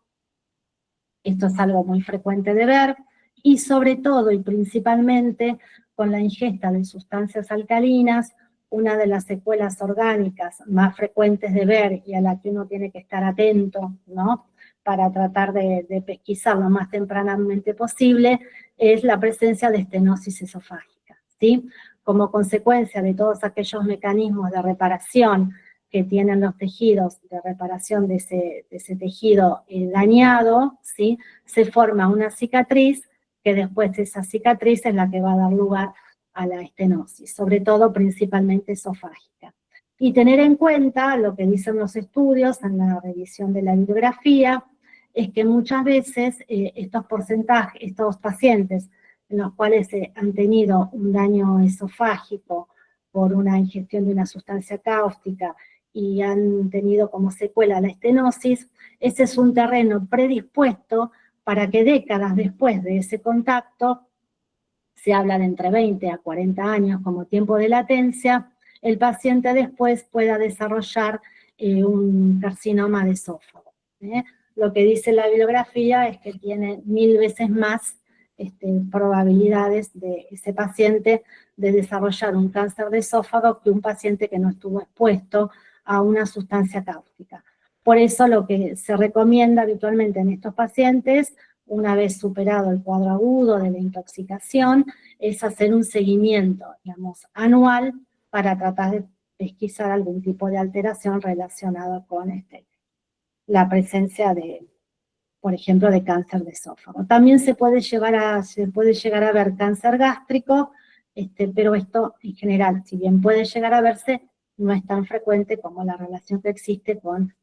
Esto es algo muy frecuente de ver, y sobre todo y principalmente con la ingesta de sustancias alcalinas, una de las secuelas orgánicas más frecuentes de ver y a la que uno tiene que estar atento, ¿no?, para tratar de pesquisar lo más tempranamente posible, es la presencia de estenosis esofágica, ¿sí? Como consecuencia de todos aquellos mecanismos de reparación que tienen los tejidos, de reparación de ese tejido dañado, ¿sí?, se forma una cicatriz, que después esa cicatriz es la que va a dar lugar a la estenosis, sobre todo principalmente esofágica. Y tener en cuenta lo que dicen los estudios en la revisión de la bibliografía, es que muchas veces estos porcentajes, estos pacientes en los cuales han tenido un daño esofágico por una ingestión de una sustancia cáustica y han tenido como secuela la estenosis, ese es un terreno predispuesto para que décadas después de ese contacto, se habla de entre 20 a 40 años como tiempo de latencia, el paciente después pueda desarrollar un carcinoma de esófago. Lo que dice la bibliografía es que tiene 1000 veces más probabilidades de ese paciente de desarrollar un cáncer de esófago que un paciente que no estuvo expuesto a una sustancia cáustica. Por eso lo que se recomienda habitualmente en estos pacientes, una vez superado el cuadro agudo de la intoxicación, es hacer un seguimiento, digamos, anual para tratar de pesquisar algún tipo de alteración relacionada con la presencia de, por ejemplo, de cáncer de esófago. También se puede llegar a ver cáncer gástrico, pero esto en general, si bien puede llegar a verse, no es tan frecuente como la relación que existe con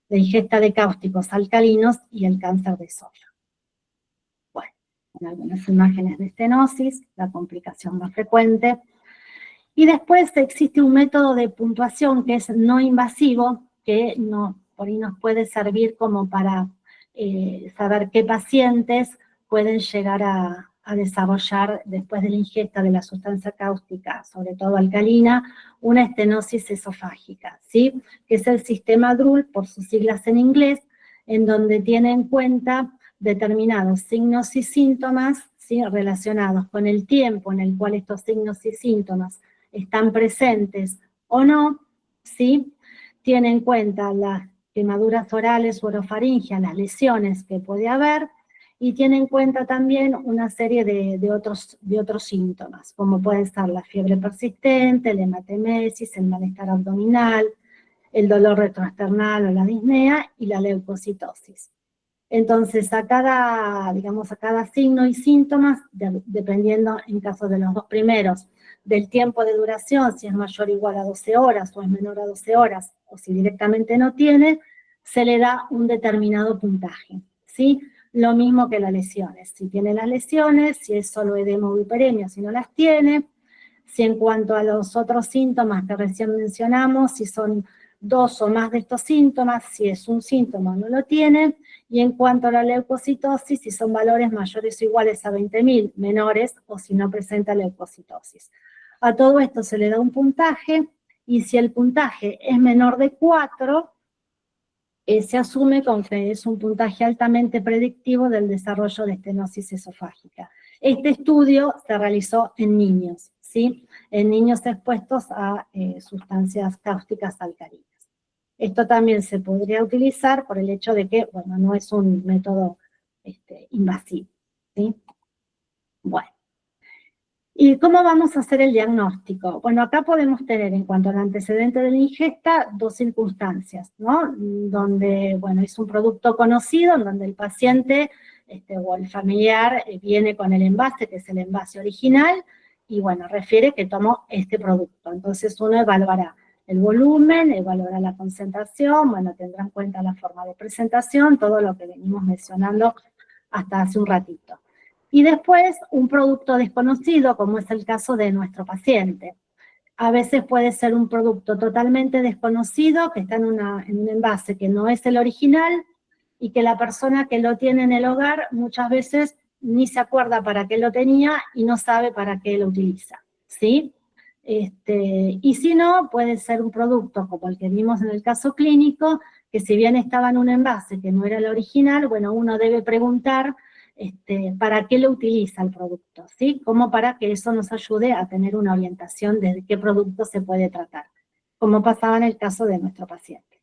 la ingesta de cáusticos alcalinos y el cáncer de esófago. Bueno, en algunas imágenes de estenosis, la complicación más frecuente. Y después existe un método de puntuación que es no invasivo, que por ahí nos puede servir como para saber qué pacientes pueden llegar a desarrollar, después de la ingesta de la sustancia cáustica, sobre todo alcalina, una estenosis esofágica, ¿sí? Que es el sistema DRUL, por sus siglas en inglés, en donde tiene en cuenta determinados signos y síntomas, ¿sí? Relacionados con el tiempo en el cual estos signos y síntomas están presentes o no, ¿sí? Tiene en cuenta las quemaduras orales o orofaringeas, las lesiones que puede haber, y tiene en cuenta también una serie de otros síntomas, como pueden ser la fiebre persistente, la hematemesis, el malestar abdominal, el dolor retroesternal o la disnea y la leucocitosis. Entonces, a cada signo y síntomas, dependiendo en caso de los dos primeros, del tiempo de duración, si es mayor o igual a 12 horas o es menor a 12 horas, o si directamente no tiene, se le da un determinado puntaje, ¿sí? Lo mismo que las lesiones. Si tiene las lesiones, si es solo edema o hiperemia, si no las tiene. Si en cuanto a los otros síntomas que recién mencionamos, si son 2 o más de estos síntomas, si es un síntoma no lo tiene. Y en cuanto a la leucocitosis, si son valores mayores o iguales a 20.000, menores, o si no presenta leucocitosis. A todo esto se le da un puntaje, y si el puntaje es menor de 4, se asume con que es un puntaje altamente predictivo del desarrollo de estenosis esofágica. Este estudio se realizó en niños, ¿sí? En niños expuestos a sustancias cáusticas alcalinas. Esto también se podría utilizar por el hecho de que, bueno, no es un método invasivo, ¿sí? Bueno. ¿Y cómo vamos a hacer el diagnóstico? Bueno, acá podemos tener, en cuanto al antecedente de la ingesta, 2 circunstancias, ¿no? Donde, bueno, es un producto conocido, en donde el paciente o el familiar viene con el envase, que es el envase original, y bueno, refiere que tomó este producto. Entonces uno evaluará el volumen, evaluará la concentración, bueno, tendrá en cuenta la forma de presentación, todo lo que venimos mencionando hasta hace un ratito. Y después, un producto desconocido, como es el caso de nuestro paciente. A veces puede ser un producto totalmente desconocido, que está en un envase que no es el original, y que la persona que lo tiene en el hogar muchas veces ni se acuerda para qué lo tenía y no sabe para qué lo utiliza, ¿sí? Y si no, puede ser un producto como el que vimos en el caso clínico, que si bien estaba en un envase que no era el original, bueno, uno debe preguntar para qué lo utiliza el producto, ¿sí? Como para que eso nos ayude a tener una orientación de qué producto se puede tratar, como pasaba en el caso de nuestro paciente.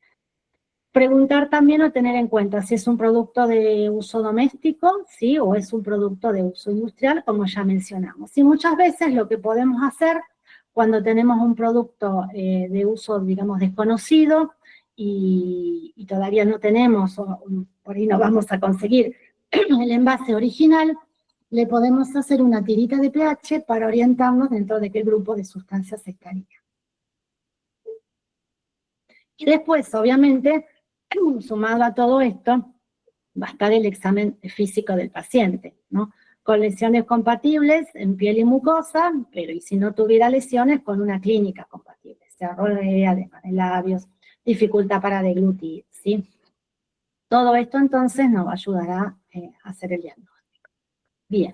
Preguntar también o tener en cuenta si es un producto de uso doméstico, ¿sí? O es un producto de uso industrial, como ya mencionamos. Y muchas veces lo que podemos hacer cuando tenemos un producto de uso, digamos, desconocido y todavía no tenemos, o por ahí no vamos a conseguir el envase original, le podemos hacer una tirita de pH para orientarnos dentro de qué grupo de sustancias estaría. Y después, obviamente, sumado a todo esto, va a estar el examen físico del paciente, ¿no? Con lesiones compatibles en piel y mucosa, pero y si no tuviera lesiones, con una clínica compatible, sea rodea, de labios, dificultad para deglutir, ¿sí? Todo esto entonces nos ayudará a hacer el diagnóstico. Bien.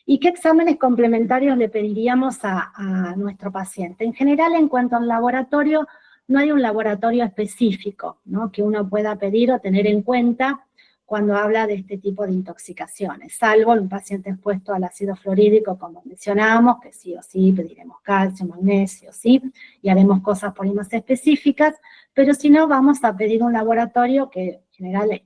¿Y qué exámenes complementarios le pediríamos a nuestro paciente? En general, en cuanto al laboratorio, no hay un laboratorio específico, ¿no? Que uno pueda pedir o tener en cuenta cuando habla de este tipo de intoxicaciones, salvo en un paciente expuesto al ácido fluorhídrico, como mencionábamos, que sí o sí pediremos calcio, magnesio, ¿sí? Y haremos cosas por ahí más específicas, pero si no, vamos a pedir un laboratorio que en general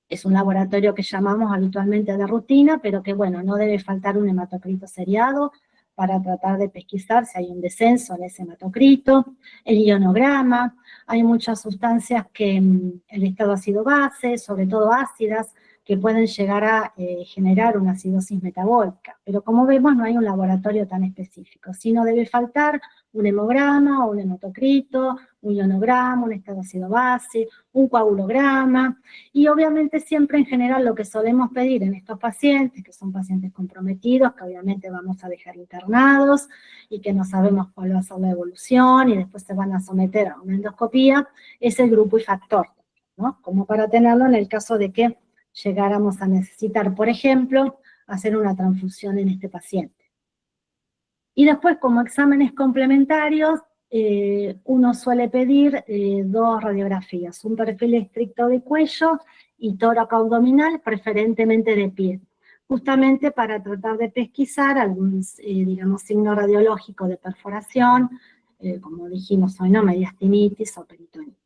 es un laboratorio que llamamos habitualmente de rutina, pero que, bueno, no debe faltar un hematocrito seriado para tratar de pesquisar si hay un descenso en ese hematocrito, el ionograma. Hay muchas sustancias que el estado ácido-base, sobre todo ácidas, que pueden llegar a generar una acidosis metabólica. Pero como vemos, no hay un laboratorio tan específico. Si no debe faltar un hemograma o un hematocrito, un ionograma, un estado ácido-base, un coagulograma, y obviamente siempre en general lo que solemos pedir en estos pacientes, que son pacientes comprometidos, que obviamente vamos a dejar internados y que no sabemos cuál va a ser la evolución y después se van a someter a una endoscopía, es el grupo y factor, ¿no? Como para tenerlo en el caso de que llegáramos a necesitar, por ejemplo, hacer una transfusión en este paciente. Y después, como exámenes complementarios, uno suele pedir 2 radiografías, un perfil estricto de cuello y tórax abdominal, preferentemente de pie, justamente para tratar de pesquisar algún, digamos, signo radiológico de perforación, como dijimos hoy, ¿no? Mediastinitis o peritonitis.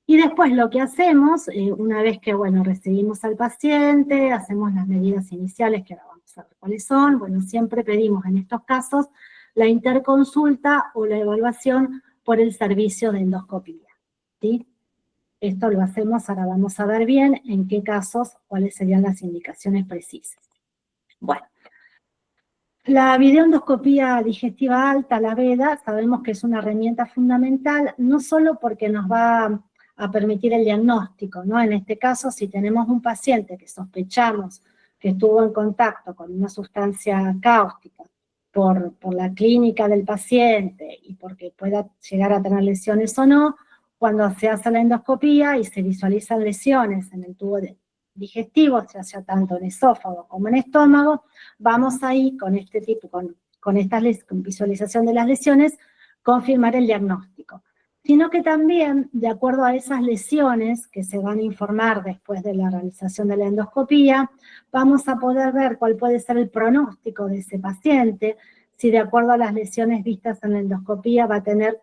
Y después lo que hacemos, una vez que, bueno, recibimos al paciente, hacemos las medidas iniciales, que ahora vamos a ver cuáles son, bueno, siempre pedimos en estos casos la interconsulta o la evaluación por el servicio de endoscopía, ¿sí? Esto lo hacemos, ahora vamos a ver bien en qué casos, cuáles serían las indicaciones precisas. Bueno, la videoendoscopía digestiva alta, la VEDA, sabemos que es una herramienta fundamental, no solo porque nos va a permitir el diagnóstico, ¿no? En este caso, si tenemos un paciente que sospechamos que estuvo en contacto con una sustancia cáustica por la clínica del paciente y porque pueda llegar a tener lesiones o no, cuando se hace la endoscopía y se visualizan lesiones en el tubo digestivo, ya sea tanto en esófago como en estómago, vamos ahí con este tipo, con visualización de las lesiones, confirmar el diagnóstico. Sino que también, de acuerdo a esas lesiones que se van a informar después de la realización de la endoscopía, vamos a poder ver cuál puede ser el pronóstico de ese paciente, si de acuerdo a las lesiones vistas en la endoscopía va a tener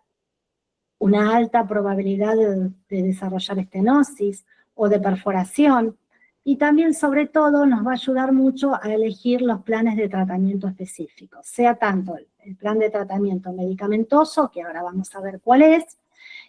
una alta probabilidad de desarrollar estenosis o de perforación, y también, sobre todo, nos va a ayudar mucho a elegir los planes de tratamiento específicos, sea tanto el plan de tratamiento medicamentoso, que ahora vamos a ver cuál es,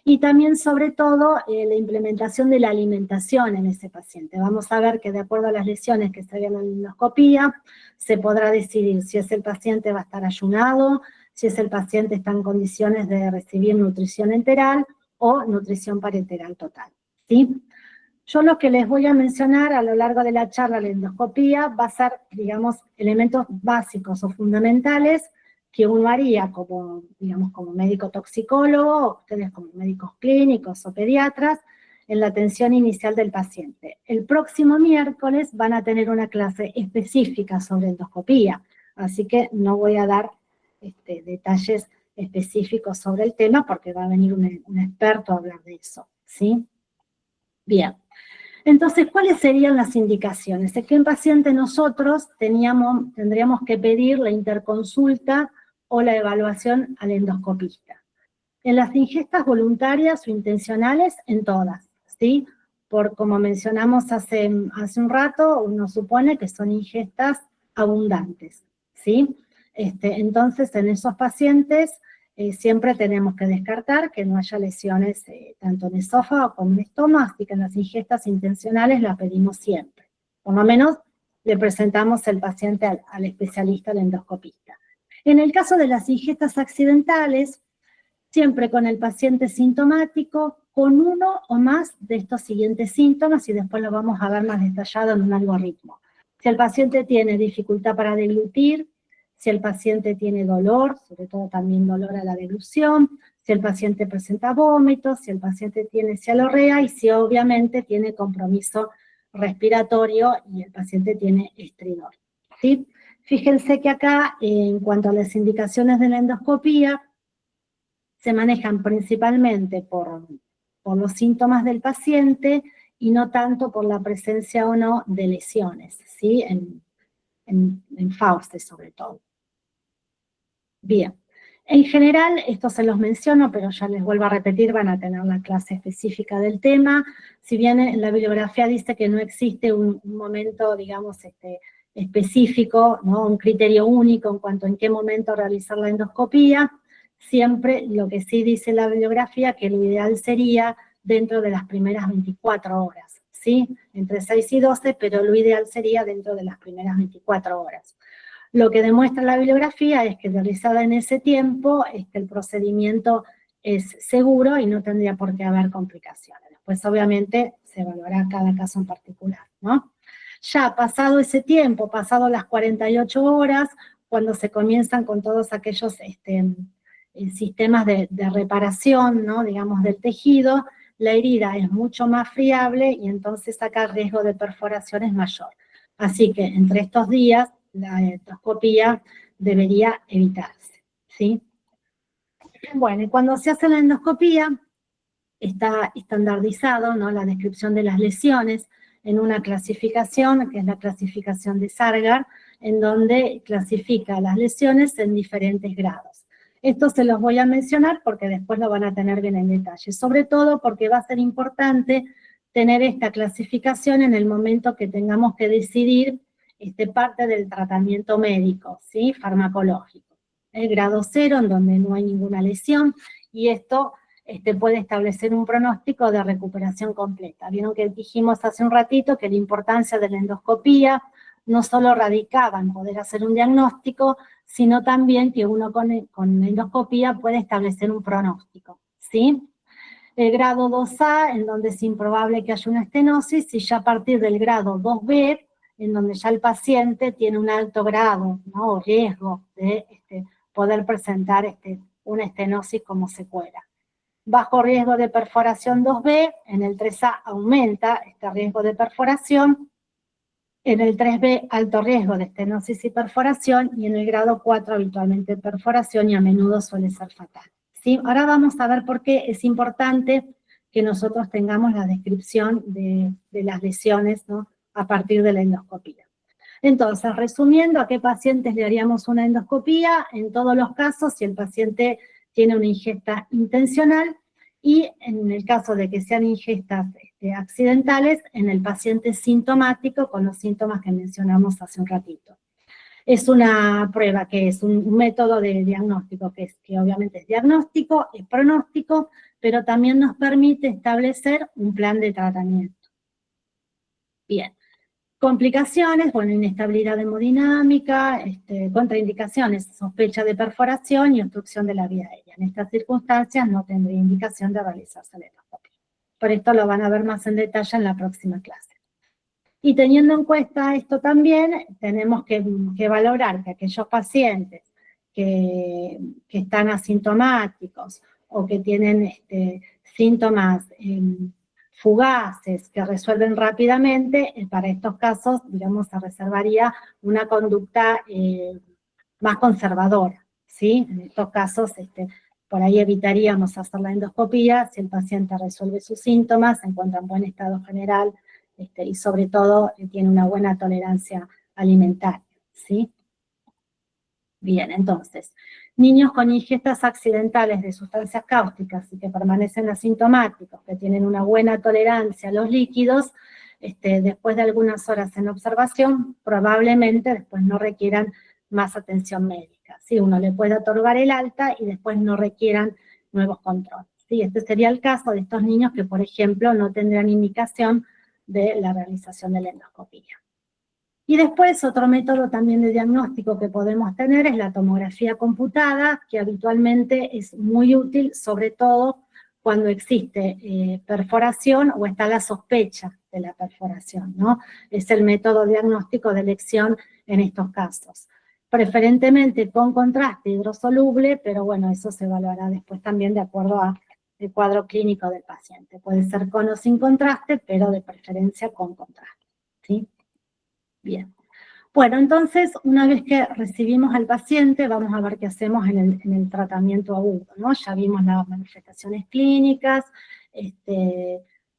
y también, sobre todo, la implementación de la alimentación en ese paciente. Vamos a ver que de acuerdo a las lesiones que se ven en la endoscopía, se podrá decidir si ese paciente va a estar ayunado, si ese paciente está en condiciones de recibir nutrición enteral o nutrición parenteral total, ¿sí? Yo lo que les voy a mencionar a lo largo de la charla de la endoscopía va a ser, digamos, elementos básicos o fundamentales que uno haría como, digamos, como médico toxicólogo, ustedes como médicos clínicos o pediatras, en la atención inicial del paciente. El próximo miércoles van a tener una clase específica sobre endoscopía, así que no voy a dar detalles específicos sobre el tema porque va a venir un experto a hablar de eso, ¿sí? Bien. Entonces, ¿cuáles serían las indicaciones? Es que en paciente nosotros tendríamos que pedir la interconsulta o la evaluación al endoscopista. En las ingestas voluntarias o intencionales, en todas, ¿sí? Como mencionamos hace un rato, uno supone que son ingestas abundantes, ¿sí? Entonces, en esos pacientes siempre tenemos que descartar que no haya lesiones tanto en esófago como en estómago, así que en las ingestas intencionales la pedimos siempre. Por lo menos le presentamos el paciente al especialista, al endoscopista. En el caso de las ingestas accidentales, siempre con el paciente sintomático, con uno o más de estos siguientes síntomas, y después lo vamos a ver más detallado en un algoritmo. Si el paciente tiene dificultad para deglutir, si el paciente tiene dolor, sobre todo también dolor a la deglución, si el paciente presenta vómitos, si el paciente tiene cialorrea y si obviamente tiene compromiso respiratorio y el paciente tiene estridor, ¿sí? Fíjense que acá, en cuanto a las indicaciones de la endoscopía, se manejan principalmente por los síntomas del paciente y no tanto por la presencia o no de lesiones, ¿sí? En Faustes sobre todo. Bien. En general, esto se los menciono, pero ya les vuelvo a repetir, van a tener la clase específica del tema. Si bien en la bibliografía dice que no existe un momento, digamos, específico, ¿no? Un criterio único en cuanto a en qué momento realizar la endoscopía, siempre lo que sí dice la bibliografía, que lo ideal sería dentro de las primeras 24 horas, ¿sí? Entre 6 y 12, pero lo ideal sería dentro de las primeras 24 horas. Lo que demuestra la bibliografía es que realizada en ese tiempo, el procedimiento es seguro y no tendría por qué haber complicaciones. Después, obviamente, se evaluará cada caso en particular, ¿no? Ya pasado ese tiempo, pasado las 48 horas, cuando se comienzan con todos aquellos sistemas de reparación, ¿no? Digamos, del tejido, la herida es mucho más friable y entonces acá el riesgo de perforación es mayor. Así que entre estos días, la endoscopía debería evitarse, ¿sí? Bueno, y cuando se hace la endoscopía, está estandarizado, ¿no? La descripción de las lesiones en una clasificación, que es la clasificación de Sargar, en donde clasifica las lesiones en diferentes grados. Esto se los voy a mencionar porque después lo van a tener bien en detalle, sobre todo porque va a ser importante tener esta clasificación en el momento que tengamos que decidir parte del tratamiento médico, ¿sí? Farmacológico. El grado 0, en donde no hay ninguna lesión, y esto puede establecer un pronóstico de recuperación completa. Vieron que dijimos hace un ratito que la importancia de la endoscopía no solo radicaba en poder hacer un diagnóstico, sino también que uno con endoscopía puede establecer un pronóstico, ¿sí? El grado 2A, en donde es improbable que haya una estenosis, y ya a partir del grado 2B, en donde ya el paciente tiene un alto grado, ¿no? O riesgo de poder presentar una estenosis como secuela. Bajo riesgo de perforación 2B, en el 3A aumenta este riesgo de perforación, en el 3B alto riesgo de estenosis y perforación, y en el grado 4 habitualmente perforación y a menudo suele ser fatal. ¿Sí? Ahora vamos a ver por qué es importante que nosotros tengamos la descripción de las lesiones, ¿no? A partir de la endoscopía. Entonces, resumiendo, ¿a qué pacientes le haríamos una endoscopía? En todos los casos, si el paciente tiene una ingesta intencional, y en el caso de que sean ingestas accidentales, en el paciente sintomático con los síntomas que mencionamos hace un ratito. Es una prueba que es un método de diagnóstico que obviamente es diagnóstico, es pronóstico, pero también nos permite establecer un plan de tratamiento. Bien. Complicaciones, bueno, inestabilidad hemodinámica, contraindicaciones, sospecha de perforación y obstrucción de la vía aérea. En estas circunstancias no tendría indicación de realizarse la endoscopia. Por esto lo van a ver más en detalle en la próxima clase. Y teniendo en cuenta esto también, tenemos que valorar que aquellos pacientes que están asintomáticos o que tienen síntomas fugaces que resuelven rápidamente, para estos casos, digamos, se reservaría una conducta más conservadora, ¿sí? En estos casos, por ahí evitaríamos hacer la endoscopía si el paciente resuelve sus síntomas, se encuentra en buen estado general, y sobre todo tiene una buena tolerancia alimentaria, ¿sí? Bien, entonces, niños con ingestas accidentales de sustancias cáusticas y que permanecen asintomáticos, que tienen una buena tolerancia a los líquidos, después de algunas horas en observación, probablemente después no requieran más atención médica, ¿sí? Uno le puede otorgar el alta y después no requieran nuevos controles, ¿sí? Este sería el caso de estos niños que, por ejemplo, no tendrán indicación de la realización de la endoscopía. Y después otro método también de diagnóstico que podemos tener es la tomografía computada, que habitualmente es muy útil, sobre todo cuando existe perforación o está la sospecha de la perforación, ¿no? Es el método diagnóstico de elección en estos casos. Preferentemente con contraste hidrosoluble, pero bueno, eso se evaluará después también de acuerdo al cuadro clínico del paciente. Puede ser con o sin contraste, pero de preferencia con contraste, ¿sí? Bien. Bueno, entonces, una vez que recibimos al paciente, vamos a ver qué hacemos en el tratamiento agudo, ¿no? Ya vimos las manifestaciones clínicas,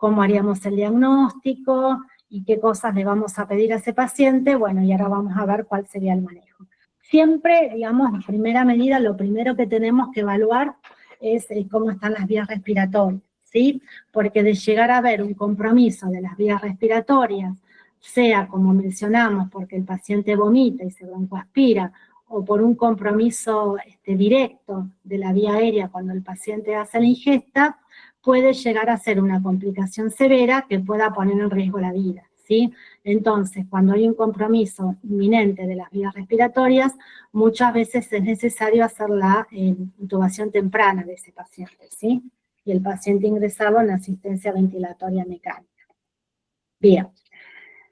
cómo haríamos el diagnóstico y qué cosas le vamos a pedir a ese paciente. Bueno, y ahora vamos a ver cuál sería el manejo. Siempre, digamos, en primera medida, lo primero que tenemos que evaluar es cómo están las vías respiratorias, ¿sí? Porque de llegar a haber un compromiso de las vías respiratorias, sea como mencionamos, porque el paciente vomita y se broncoaspira, o por un compromiso directo de la vía aérea cuando el paciente hace la ingesta, puede llegar a ser una complicación severa que pueda poner en riesgo la vida, ¿sí? Entonces, cuando hay un compromiso inminente de las vías respiratorias, muchas veces es necesario hacer la intubación temprana de ese paciente, ¿sí? Y el paciente ingresado en asistencia ventilatoria mecánica. Bien.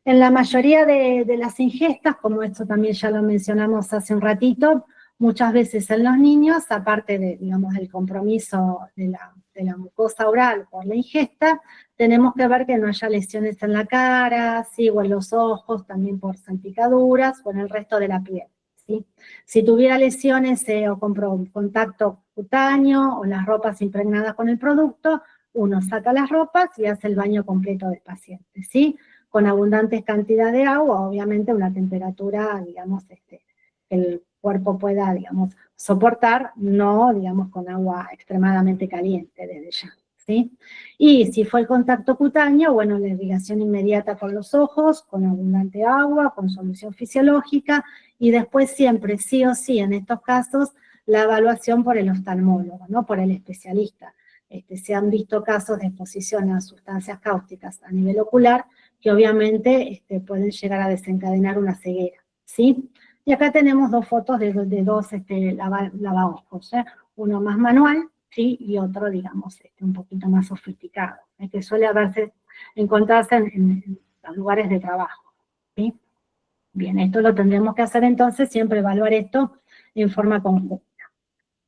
En la mayoría de las ingestas, como esto también ya lo mencionamos hace un ratito, muchas veces en los niños, aparte de, digamos, del compromiso de la mucosa oral por la ingesta, tenemos que ver que no haya lesiones en la cara, ¿sí? O en los ojos, también por salpicaduras, o en el resto de la piel, ¿sí? Si tuviera lesiones o con contacto cutáneo, o las ropas impregnadas con el producto, uno saca las ropas y hace el baño completo del paciente, ¿sí? Con abundantes cantidad de agua, obviamente una temperatura, digamos, que el cuerpo pueda, digamos, soportar, no, digamos, con agua extremadamente caliente desde ya, ¿sí? Y si fue el contacto cutáneo, bueno, la irrigación inmediata con los ojos, con abundante agua, con solución fisiológica, y después siempre, sí o sí, en estos casos, la evaluación por el oftalmólogo, ¿no? Por el especialista. Se han visto casos de exposición a sustancias cáusticas a nivel ocular, que obviamente pueden llegar a desencadenar una ceguera, ¿sí? Y acá tenemos dos fotos de dos lavaojos, uno más manual, ¿sí? Y otro, digamos, un poquito más sofisticado, que suele encontrarse en los lugares de trabajo, ¿sí? Bien, esto lo tendremos que hacer entonces, siempre evaluar esto en forma conjunta.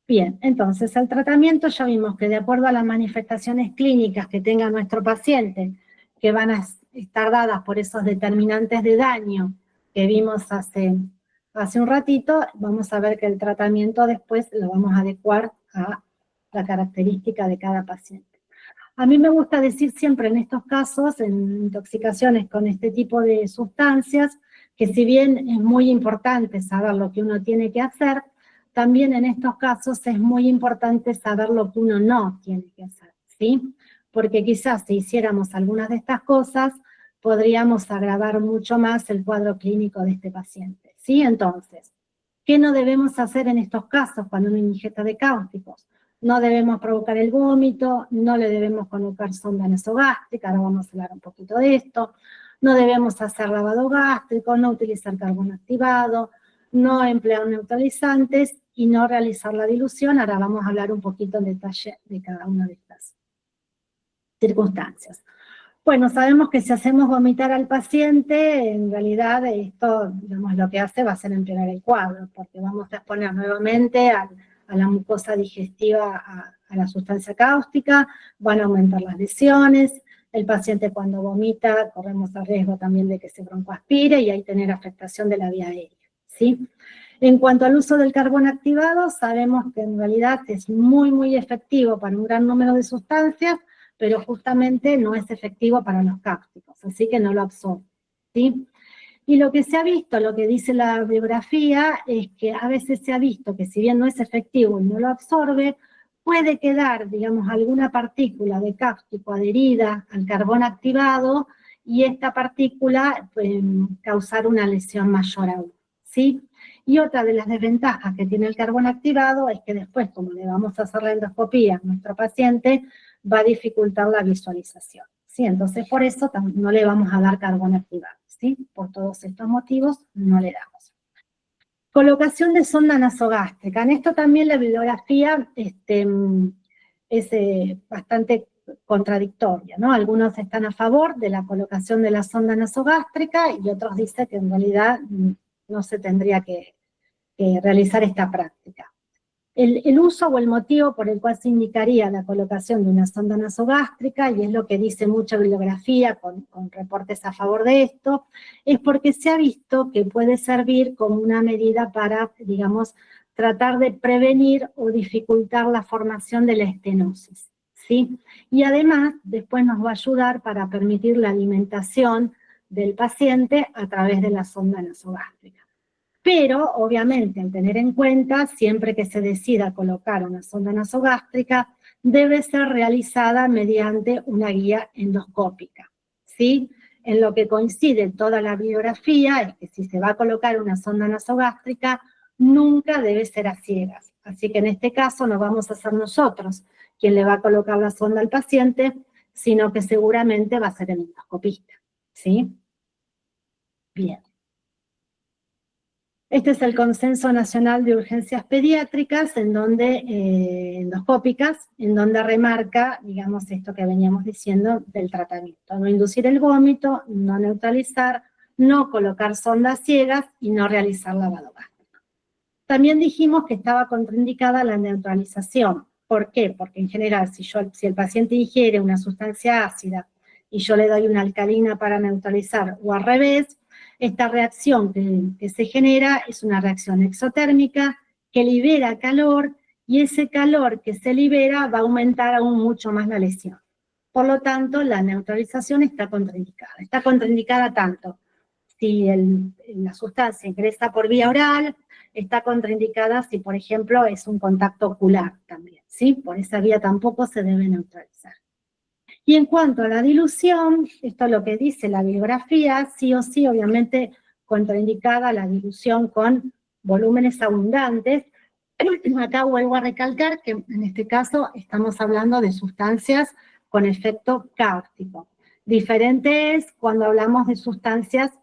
Bien, entonces el tratamiento ya vimos que de acuerdo a las manifestaciones clínicas que tenga nuestro paciente, que van a estar dadas por esos determinantes de daño que vimos hace un ratito, vamos a ver que el tratamiento después lo vamos a adecuar a la característica de cada paciente. A mí me gusta decir siempre en estos casos, en intoxicaciones con este tipo de sustancias, que si bien es muy importante saber lo que uno tiene que hacer, también en estos casos es muy importante saber lo que uno no tiene que hacer, ¿sí? Porque quizás si hiciéramos algunas de estas cosas, podríamos agravar mucho más el cuadro clínico de este paciente, ¿sí? Entonces, ¿qué no debemos hacer en estos casos cuando uno ingesta de cáusticos? No debemos provocar el vómito, no le debemos colocar sonda nasogástrica, ahora vamos a hablar un poquito de esto, no debemos hacer lavado gástrico, no utilizar carbono activado, no emplear neutralizantes y no realizar la dilución. Ahora vamos a hablar un poquito en detalle de cada una de estas circunstancias. Bueno, sabemos que si hacemos vomitar al paciente, en realidad esto, digamos, lo que hace va a ser empeorar el cuadro, porque vamos a exponer nuevamente a la mucosa digestiva a la sustancia cáustica, van a aumentar las lesiones, el paciente cuando vomita corremos el riesgo también de que se broncoaspire y ahí tener afectación de la vía aérea, ¿sí? En cuanto al uso del carbón activado, sabemos que en realidad es muy, muy efectivo para un gran número de sustancias, pero justamente no es efectivo para los cáusticos, así que no lo absorbe, ¿sí? Y lo que se ha visto, lo que dice la bibliografía, es que a veces se ha visto que si bien no es efectivo y no lo absorbe, puede quedar, digamos, alguna partícula de cáustico adherida al carbón activado y esta partícula puede causar una lesión mayor aún, ¿sí? Y otra de las desventajas que tiene el carbón activado es que después, como le vamos a hacer la endoscopía a nuestro paciente, va a dificultar la visualización, ¿sí? Entonces, por eso no le vamos a dar carbón activado, ¿sí? Por todos estos motivos, no le damos. Colocación de sonda nasogástrica. En esto también la bibliografía es bastante contradictoria, ¿no? Algunos están a favor de la colocación de la sonda nasogástrica y otros dicen que en realidad no se tendría que realizar esta práctica. El uso o el motivo por el cual se indicaría la colocación de una sonda nasogástrica, y es lo que dice mucha bibliografía con reportes a favor de esto, es porque se ha visto que puede servir como una medida para, digamos, tratar de prevenir o dificultar la formación de la estenosis, ¿sí? Y además, después nos va a ayudar para permitir la alimentación del paciente a través de la sonda nasogástrica. Pero, obviamente, en tener en cuenta, siempre que se decida colocar una sonda nasogástrica, debe ser realizada mediante una guía endoscópica, ¿sí? En lo que coincide toda la bibliografía es que si se va a colocar una sonda nasogástrica, nunca debe ser a ciegas. Así que en este caso no vamos a ser nosotros quien le va a colocar la sonda al paciente, sino que seguramente va a ser el endoscopista, ¿sí? Bien. Este es el Consenso Nacional de Urgencias Pediátricas, endoscópicas, en donde remarca, digamos, esto que veníamos diciendo del tratamiento. No inducir el vómito, no neutralizar, no colocar sondas ciegas y no realizar lavado gástrico. También dijimos que estaba contraindicada la neutralización. ¿Por qué? Porque en general, si el paciente ingiere una sustancia ácida y yo le doy una alcalina para neutralizar, o al revés, esta reacción que se genera es una reacción exotérmica que libera calor, y ese calor que se libera va a aumentar aún mucho más la lesión. Por lo tanto, la neutralización está contraindicada. Está contraindicada tanto si la sustancia ingresa por vía oral, está contraindicada si, por ejemplo, es un contacto ocular también, ¿sí? Por esa vía tampoco se debe neutralizar. Y en cuanto a la dilución, esto es lo que dice la bibliografía, sí o sí, obviamente, contraindicada la dilución con volúmenes abundantes. Acá vuelvo a recalcar que en este caso estamos hablando de sustancias con efecto cáustico. Diferente es cuando hablamos de sustancias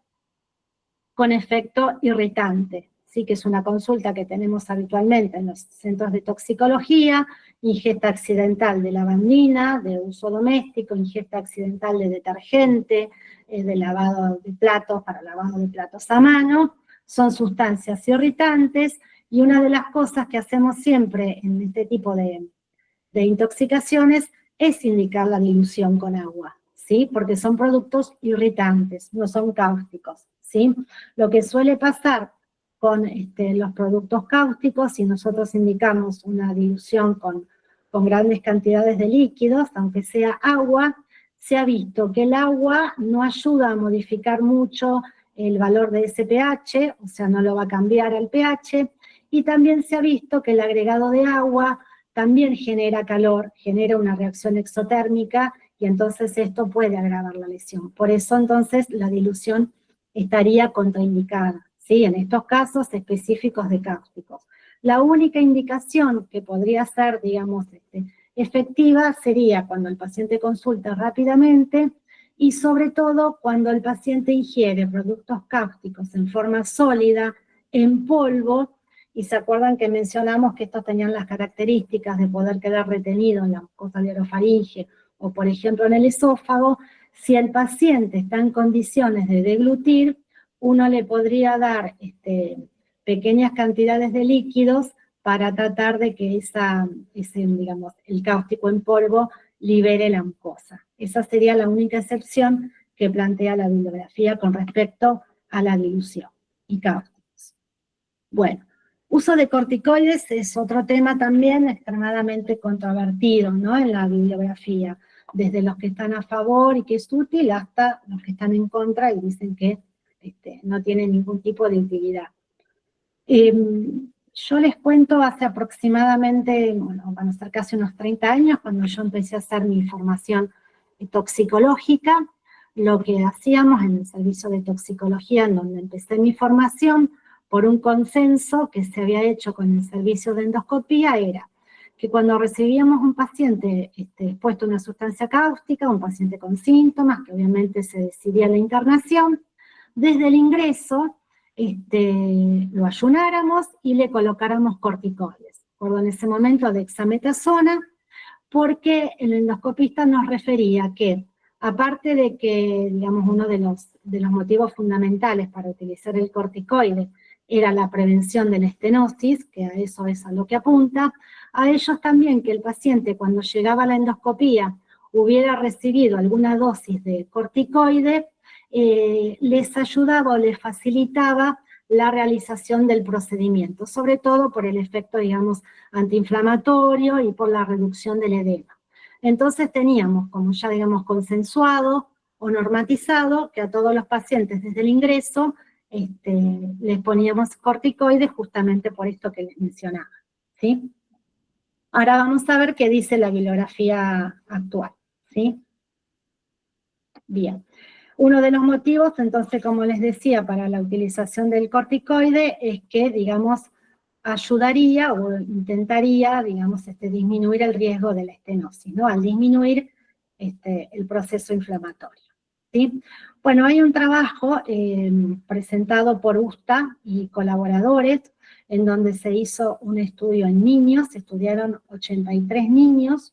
con efecto irritante, ¿sí? Que es una consulta que tenemos habitualmente en los centros de toxicología, ingesta accidental de lavandina, de uso doméstico, ingesta accidental de detergente, de lavado de platos, para lavado de platos a mano, son sustancias irritantes, y una de las cosas que hacemos siempre en este tipo de intoxicaciones es indicar la dilución con agua, ¿sí? Porque son productos irritantes, no son cáusticos, ¿sí? Lo que suele pasar con los productos cáusticos, si nosotros indicamos una dilución con grandes cantidades de líquidos, aunque sea agua, se ha visto que el agua no ayuda a modificar mucho el valor de ese pH, o sea, no lo va a cambiar al pH, y también se ha visto que el agregado de agua también genera calor, genera una reacción exotérmica, y entonces esto puede agravar la lesión. Por eso entonces la dilución estaría contraindicada, ¿sí? En estos casos específicos de cáusticos. La única indicación que podría ser, digamos, efectiva sería cuando el paciente consulta rápidamente, y sobre todo cuando el paciente ingiere productos cáusticos en forma sólida, en polvo, y se acuerdan que mencionamos que estos tenían las características de poder quedar retenido en la mucosa de orofaringe, o por ejemplo en el esófago. Si el paciente está en condiciones de deglutir, uno le podría dar pequeñas cantidades de líquidos para tratar de que digamos, el cáustico en polvo libere la mucosa. Esa sería la única excepción que plantea la bibliografía con respecto a la dilución y cáusticos. Bueno, uso de corticoides es otro tema también extremadamente controvertido, ¿no? En la bibliografía, desde los que están a favor y que es útil, hasta los que están en contra y dicen que no tiene ningún tipo de utilidad. Yo les cuento, hace aproximadamente, bueno, van a ser casi unos 30 años, cuando yo empecé a hacer mi formación toxicológica, lo que hacíamos en el servicio de toxicología, en donde empecé mi formación, por un consenso que se había hecho con el servicio de endoscopía, era que cuando recibíamos un paciente expuesto a una sustancia cáustica, un paciente con síntomas, que obviamente se decidía la internación, desde el ingreso lo ayunáramos y le colocáramos corticoides. Recuerdo en ese momento dexametasona, porque el endoscopista nos refería que, aparte de que, digamos, uno de los motivos fundamentales para utilizar el corticoide era la prevención de la estenosis, que a eso es a lo que apunta, a ellos también que el paciente cuando llegaba a la endoscopía hubiera recibido alguna dosis de corticoide, les ayudaba o les facilitaba la realización del procedimiento, sobre todo por el efecto, digamos, antiinflamatorio y por la reducción del edema. Entonces teníamos, como ya digamos, consensuado o normatizado, que a todos los pacientes desde el ingreso les poníamos corticoides justamente por esto que les mencionaba, ¿sí? Ahora vamos a ver qué dice la bibliografía actual, ¿sí? Bien. Uno de los motivos, entonces, como les decía, para la utilización del corticoide es que, digamos, ayudaría o intentaría, digamos, disminuir el riesgo de la estenosis, ¿no? Al disminuir el proceso inflamatorio, ¿sí? Bueno, hay un trabajo presentado por USTA y colaboradores, en donde se hizo un estudio en niños, se estudiaron 83 niños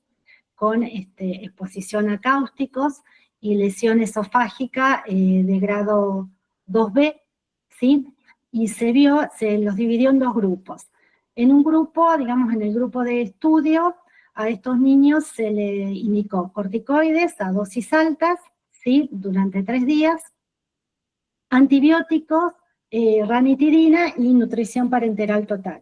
con exposición a cáusticos y lesión esofágica de grado 2B, ¿sí? Y se los dividió en dos grupos. En un grupo, digamos, en el grupo de estudio, a estos niños se le indicó corticoides a dosis altas, ¿sí? Durante 3 días, antibióticos, ranitidina y nutrición parenteral total.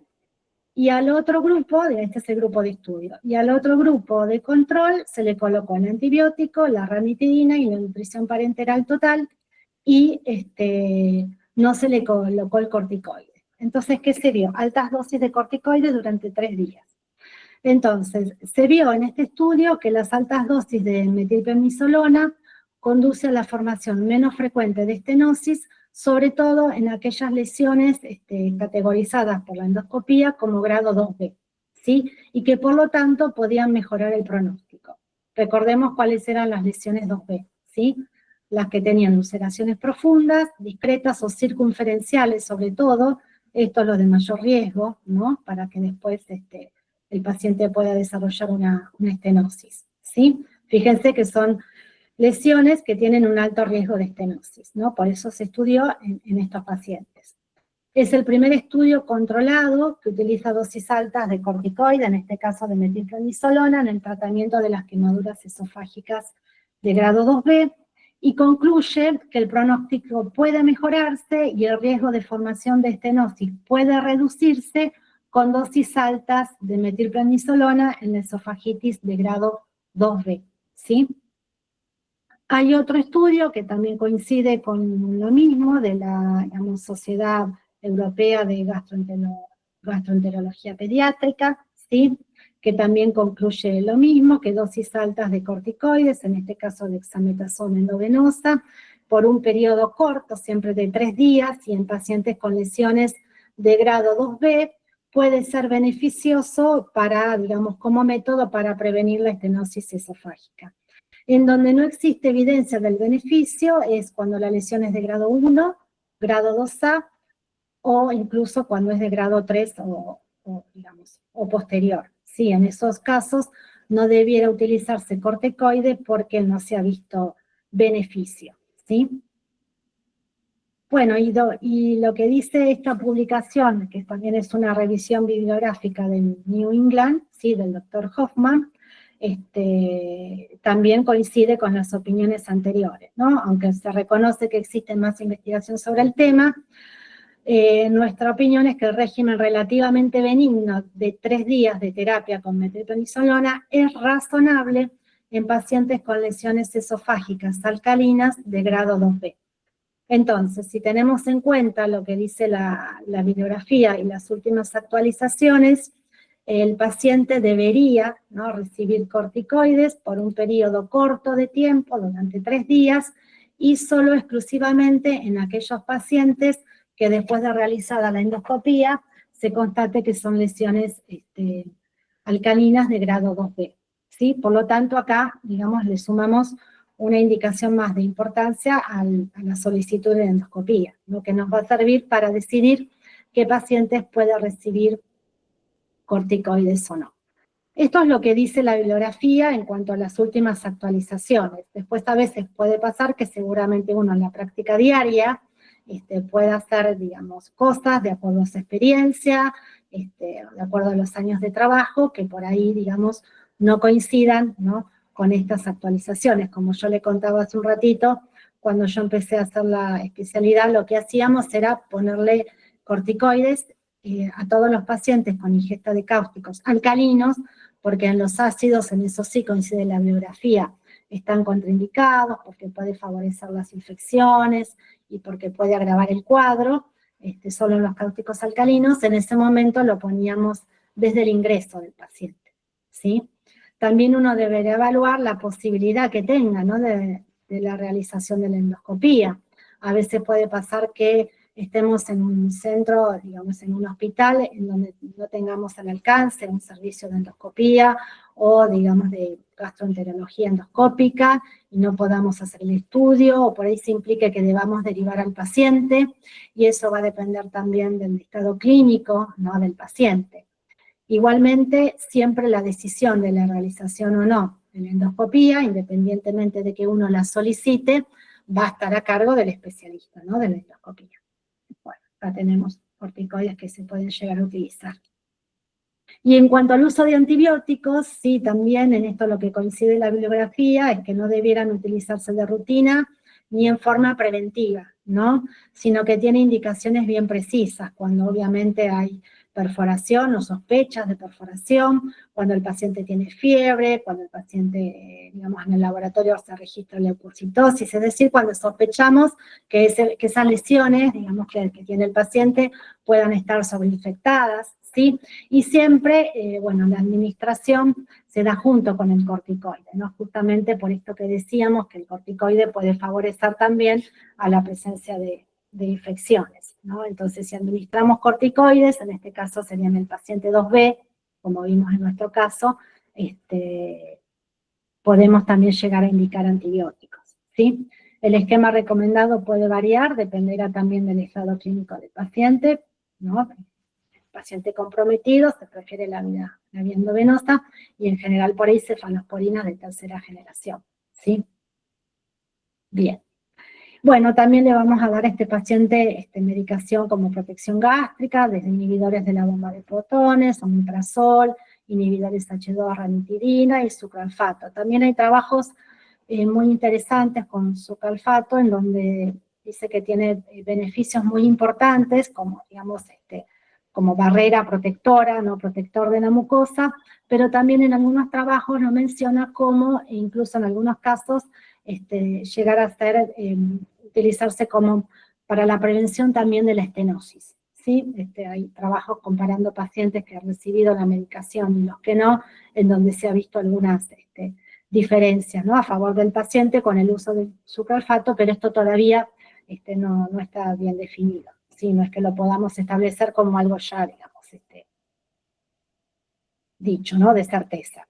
Y al otro grupo, este es el grupo de estudio, y al otro grupo de control se le colocó el antibiótico, la ranitidina y la nutrición parenteral total, y no se le colocó el corticoide. Entonces, ¿qué se vio? Altas dosis de corticoides durante 3 días. Entonces, se vio en este estudio que las altas dosis de metilprednisolona conduce a la formación menos frecuente de estenosis, sobre todo en aquellas lesiones categorizadas por la endoscopía como grado 2B, ¿sí? Y que por lo tanto podían mejorar el pronóstico. Recordemos cuáles eran las lesiones 2B, ¿sí? Las que tenían ulceraciones profundas, discretas o circunferenciales sobre todo, esto es lo de mayor riesgo, ¿no? Para que después el paciente pueda desarrollar una estenosis, ¿sí? Fíjense que son lesiones que tienen un alto riesgo de estenosis, ¿no? Por eso se estudió en estos pacientes. Es el primer estudio controlado que utiliza dosis altas de corticoide, en este caso de metilprednisolona, en el tratamiento de las quemaduras esofágicas de grado 2B, y concluye que el pronóstico puede mejorarse y el riesgo de formación de estenosis puede reducirse con dosis altas de metilprednisolona en la esofagitis de grado 2B, ¿sí? Hay otro estudio que también coincide con lo mismo, de la, digamos, Sociedad Europea de Gastroenterología Pediátrica, ¿sí? Que también concluye lo mismo, que dosis altas de corticoides, en este caso de dexametasona endovenosa, por un periodo corto, siempre de 3 días, y en pacientes con lesiones de grado 2B, puede ser beneficioso para, digamos, como método para prevenir la estenosis esofágica. En donde no existe evidencia del beneficio es cuando la lesión es de grado 1, grado 2A, o incluso cuando es de grado 3 digamos, o posterior. Sí, en esos casos no debiera utilizarse corticoide porque no se ha visto beneficio, ¿sí? Bueno, y lo que dice esta publicación, que también es una revisión bibliográfica del New England, ¿sí? Del doctor Hoffman, también coincide con las opiniones anteriores, ¿no? Aunque se reconoce que existe más investigación sobre el tema, nuestra opinión es que el régimen relativamente benigno de 3 días de terapia con metilprednisolona es razonable en pacientes con lesiones esofágicas alcalinas de grado 2B. Entonces, si tenemos en cuenta lo que dice la bibliografía y las últimas actualizaciones, el paciente debería, ¿no?, recibir corticoides por un periodo corto de tiempo, durante 3 días, y solo exclusivamente en aquellos pacientes que después de realizada la endoscopía se constate que son lesiones alcalinas de grado 2B, ¿sí? Por lo tanto, acá, digamos, le sumamos una indicación más de importancia a la solicitud de endoscopía, lo que nos va a servir para decidir qué pacientes puede recibir corticoides o no. Esto es lo que dice la bibliografía en cuanto a las últimas actualizaciones. Después a veces puede pasar que seguramente uno en la práctica diaria pueda hacer, digamos, cosas de acuerdo a su experiencia, de acuerdo a los años de trabajo, que por ahí, digamos, no coincidan, ¿no?, con estas actualizaciones. Como yo le contaba hace un ratito, cuando yo empecé a hacer la especialidad, lo que hacíamos era ponerle corticoides a todos los pacientes con ingesta de cáusticos alcalinos, porque en los ácidos, en eso sí coincide la bibliografía, están contraindicados, porque puede favorecer las infecciones y porque puede agravar el cuadro, solo los cáusticos alcalinos, en ese momento lo poníamos desde el ingreso del paciente, ¿sí? También uno debería evaluar la posibilidad que tenga, ¿no?, de la realización de la endoscopía. A veces puede pasar que estemos en un centro, digamos en un hospital, en donde no tengamos al alcance un servicio de endoscopía o digamos de gastroenterología endoscópica y no podamos hacer el estudio, o por ahí se implique que debamos derivar al paciente, y eso va a depender también del estado clínico, ¿no?, del paciente. Igualmente, siempre la decisión de la realización o no de la endoscopía, independientemente de que uno la solicite, va a estar a cargo del especialista, ¿no?, de la endoscopía. Bueno, acá tenemos corticoides que se pueden llegar a utilizar. Y en cuanto al uso de antibióticos, sí, también en esto lo que coincide la bibliografía es que no debieran utilizarse de rutina ni en forma preventiva, ¿no?, sino que tiene indicaciones bien precisas, cuando obviamente hay perforación o sospechas de perforación, cuando el paciente tiene fiebre, cuando el paciente, digamos, en el laboratorio se registra leucocitosis, es decir, cuando sospechamos que esas lesiones, digamos, que tiene el paciente puedan estar sobreinfectadas, ¿sí? Y siempre, bueno, la administración se da junto con el corticoide, ¿no?, justamente por esto que decíamos que el corticoide puede favorecer también a la presencia de infecciones, ¿no? Entonces, si administramos corticoides, en este caso serían el paciente 2B, como vimos en nuestro caso, podemos también llegar a indicar antibióticos, ¿sí? El esquema recomendado puede variar, dependerá también del estado clínico del paciente, ¿no? El paciente comprometido se prefiere la vía endovenosa, y en general por ahí cefalosporinas de tercera generación, ¿sí? Bien. Bueno, también le vamos a dar a este paciente medicación como protección gástrica, desde inhibidores de la bomba de protones, omeprazol, inhibidores H2, ranitidina y sucralfato. También hay trabajos muy interesantes con sucralfato, en donde dice que tiene beneficios muy importantes, como, digamos, como barrera protectora, no protector de la mucosa, pero también en algunos trabajos lo menciona como, incluso en algunos casos, llegar a ser, utilizarse como para la prevención también de la estenosis, ¿sí? Hay trabajos comparando pacientes que han recibido la medicación y los que no, en donde se ha visto algunas diferencias, ¿no?, a favor del paciente con el uso del sucralfato, pero esto todavía no está bien definido, ¿sí? No es que lo podamos establecer como algo ya, digamos, dicho, ¿no?, de certeza.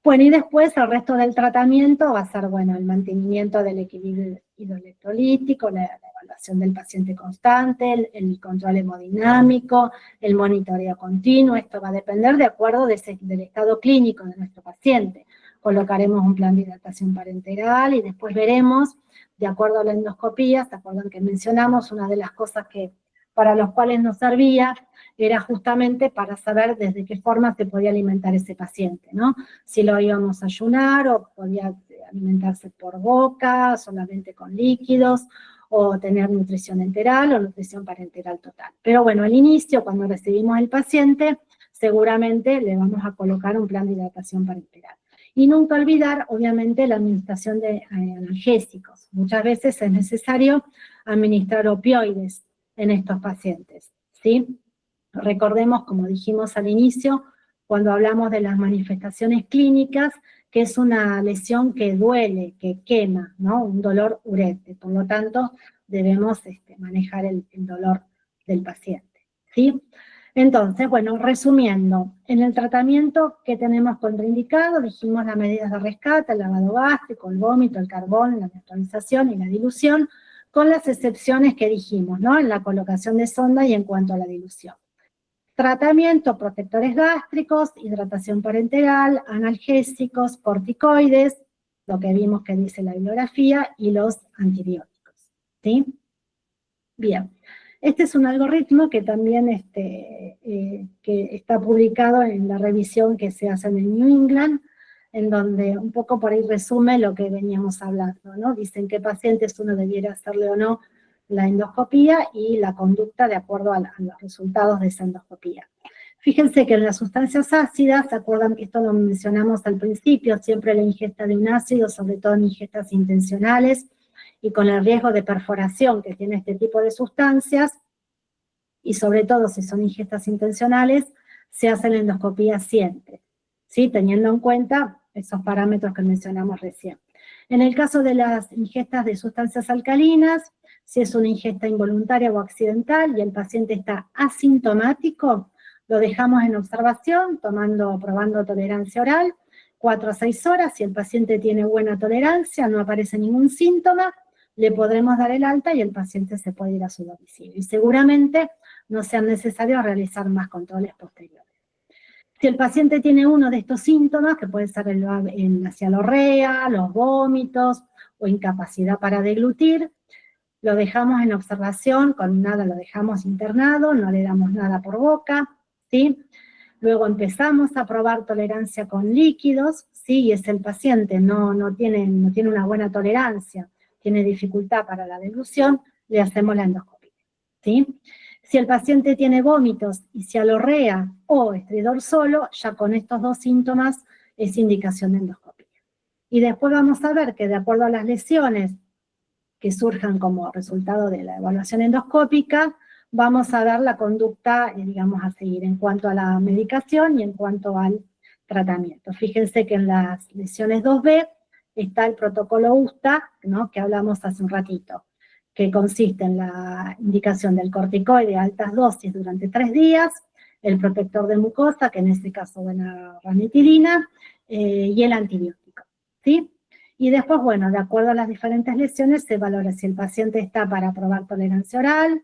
Bueno, y después el resto del tratamiento va a ser, bueno, el mantenimiento del equilibrio hidroelectrolítico, la evaluación del paciente constante, el control hemodinámico, el monitoreo continuo. Esto va a depender de acuerdo del estado clínico de nuestro paciente. Colocaremos un plan de hidratación parenteral y después veremos, de acuerdo a la endoscopía, ¿se acuerdan que mencionamos? Una de las cosas que para los cuales nos servía era justamente para saber desde qué forma se podía alimentar ese paciente, ¿no? Si lo íbamos a ayunar, o podía alimentarse por boca, solamente con líquidos, o tener nutrición enteral o nutrición parenteral total. Pero bueno, al inicio, cuando recibimos el paciente, seguramente le vamos a colocar un plan de hidratación parenteral. Y nunca olvidar, obviamente, la administración de analgésicos. Muchas veces es necesario administrar opioides en estos pacientes, ¿sí? Recordemos, como dijimos al inicio, cuando hablamos de las manifestaciones clínicas, que es una lesión que duele, que quema, ¿no?, un dolor urente. Por lo tanto, debemos manejar el dolor del paciente, ¿sí? Entonces, bueno, resumiendo, en el tratamiento que tenemos contraindicado, dijimos las medidas de rescate, el lavado gástrico, el vómito, el carbón, la neutralización y la dilución, con las excepciones que dijimos, ¿no?, en la colocación de sonda y en cuanto a la dilución. Tratamiento, protectores gástricos, hidratación parenteral, analgésicos, corticoides, lo que vimos que dice la bibliografía, y los antibióticos, ¿sí? Bien, este es un algoritmo que también que está publicado en la revisión que se hace en el New England, en donde un poco por ahí resume lo que veníamos hablando, ¿no? Dicen qué pacientes uno debiera hacerle o no la endoscopía y la conducta de acuerdo a los resultados de esa endoscopía. Fíjense que en las sustancias ácidas, ¿se acuerdan que esto lo mencionamos al principio? Siempre la ingesta de un ácido, sobre todo en ingestas intencionales, y con el riesgo de perforación que tiene este tipo de sustancias, y sobre todo si son ingestas intencionales, se hace la endoscopía siempre, ¿sí? Teniendo en cuenta esos parámetros que mencionamos recién. En el caso de las ingestas de sustancias alcalinas, si es una ingesta involuntaria o accidental y el paciente está asintomático, lo dejamos en observación, probando tolerancia oral, 4 a 6 horas. Si el paciente tiene buena tolerancia, no aparece ningún síntoma, le podremos dar el alta y el paciente se puede ir a su domicilio. Y seguramente no sea necesario realizar más controles posteriores. Si el paciente tiene uno de estos síntomas, que puede ser la cialorrea, los vómitos o incapacidad para deglutir, lo dejamos en observación, con nada lo dejamos internado, no le damos nada por boca, ¿sí? Luego empezamos a probar tolerancia con líquidos, ¿sí? Y es el paciente, no tiene una buena tolerancia, tiene dificultad para la deglución, le hacemos la endoscopia, ¿sí? Si el paciente tiene vómitos y cialorrea o estridor solo, ya con estos dos síntomas es indicación de endoscopia. Y después vamos a ver que de acuerdo a las lesiones que surjan como resultado de la evaluación endoscópica, vamos a ver la conducta, digamos, a seguir en cuanto a la medicación y en cuanto al tratamiento. Fíjense que en las lesiones 2B está el protocolo USTA, ¿no?, que hablamos hace un ratito, que consiste en la indicación del corticoide a altas dosis durante 3 días, el protector de mucosa, que en este caso es la ranitidina, y el antibiótico, ¿sí? Y después, bueno, de acuerdo a las diferentes lesiones, se valora si el paciente está para probar tolerancia oral,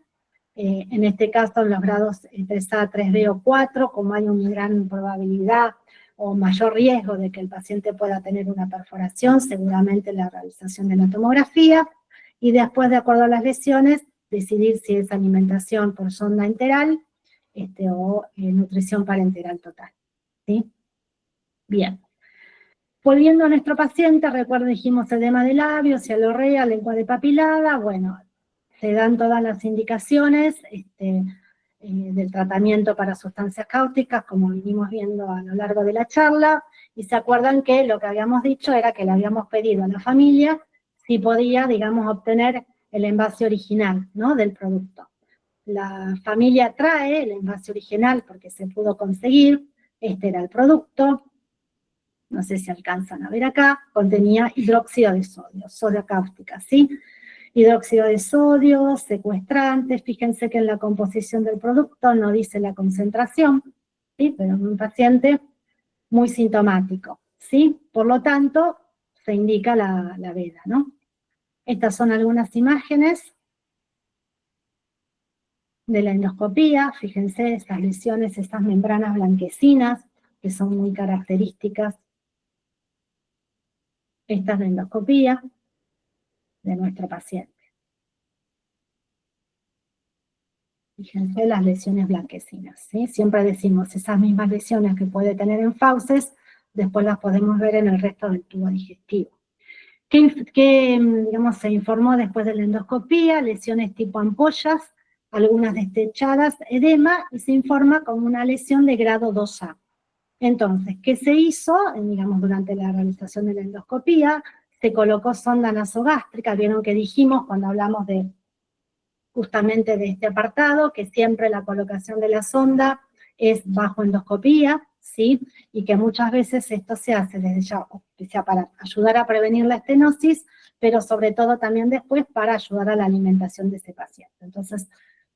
en este caso en los grados 3A, 3B o 4, como hay una gran probabilidad o mayor riesgo de que el paciente pueda tener una perforación, seguramente la realización de la tomografía, y después, de acuerdo a las lesiones, decidir si es alimentación por sonda enteral o nutrición parenteral total, ¿sí? Bien. Volviendo a nuestro paciente, recuerden, dijimos edema de labios, cialorrea, lengua depapilada, bueno, se dan todas las indicaciones del tratamiento para sustancias cáusticas, como vinimos viendo a lo largo de la charla, y se acuerdan que lo que habíamos dicho era que le habíamos pedido a la familia si podía, digamos, obtener el envase original, ¿no?, del producto. La familia trae el envase original porque se pudo conseguir, este era el producto, no sé si alcanzan a ver acá, contenía hidróxido de sodio, soda cáustica, ¿sí? Hidróxido de sodio, secuestrantes, fíjense que en la composición del producto no dice la concentración, ¿sí? Pero en un paciente muy sintomático, ¿sí? Por lo tanto, se indica la veda, ¿no? Estas son algunas imágenes de la endoscopía, fíjense estas lesiones, estas membranas blanquecinas, que son muy características. Esta es la endoscopía de nuestro paciente. Fíjense las lesiones blanquecinas, ¿sí? Siempre decimos, esas mismas lesiones que puede tener en fauces, después las podemos ver en el resto del tubo digestivo. ¿Qué digamos, se informó después de la endoscopía? Lesiones tipo ampollas, algunas destechadas, edema, y se informa como una lesión de grado 2A. Entonces, ¿qué se hizo? Digamos, durante la realización de la endoscopía, se colocó sonda nasogástrica, vieron que dijimos cuando hablamos de justamente de este apartado, que siempre la colocación de la sonda es bajo endoscopía, ¿sí? Y que muchas veces esto se hace desde ya para ayudar a prevenir la estenosis, pero sobre todo también después para ayudar a la alimentación de ese paciente. Entonces,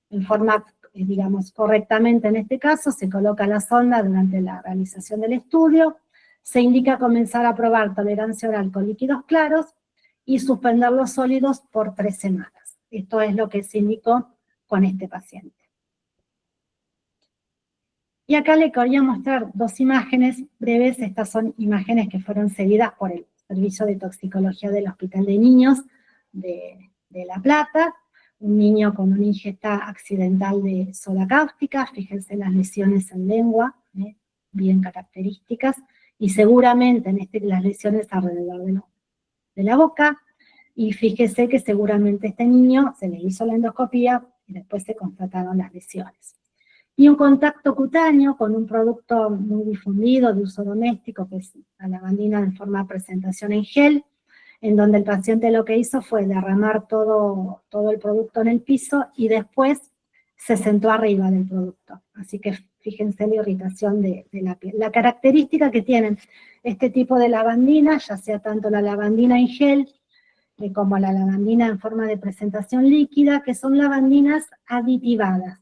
en forma, digamos, correctamente en este caso, se coloca la sonda durante la realización del estudio, se indica comenzar a probar tolerancia oral con líquidos claros y suspender los sólidos por 3 semanas. Esto es lo que se indicó con este paciente. Y acá le quería mostrar 2 imágenes breves. Estas son imágenes que fueron seguidas por el Servicio de Toxicología del Hospital de Niños de La Plata. Un niño con una ingesta accidental de soda cáustica, fíjense las lesiones en lengua, bien características, y seguramente en las lesiones alrededor de la boca. y fíjese que seguramente a este niño se le hizo la endoscopía y después se constataron las lesiones. Y un contacto cutáneo con un producto muy difundido de uso doméstico, que es la lavandina en forma de presentación en gel, en donde el paciente lo que hizo fue derramar todo el producto en el piso y después se sentó arriba del producto. Así que fíjense la irritación de la piel. La característica que tienen este tipo de lavandina, ya sea tanto la lavandina en gel como la lavandina en forma de presentación líquida, que son lavandinas aditivadas.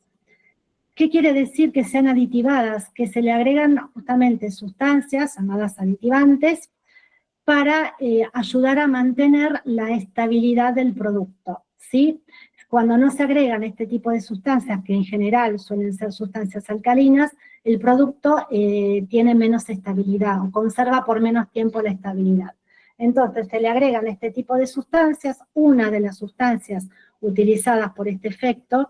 ¿Qué quiere decir que sean aditivadas? Que se le agregan justamente sustancias llamadas aditivantes para ayudar a mantener la estabilidad del producto, ¿sí? Cuando no se agregan este tipo de sustancias, que en general suelen ser sustancias alcalinas, el producto tiene menos estabilidad o conserva por menos tiempo la estabilidad. Entonces se le agregan este tipo de sustancias. Una de las sustancias utilizadas por este efecto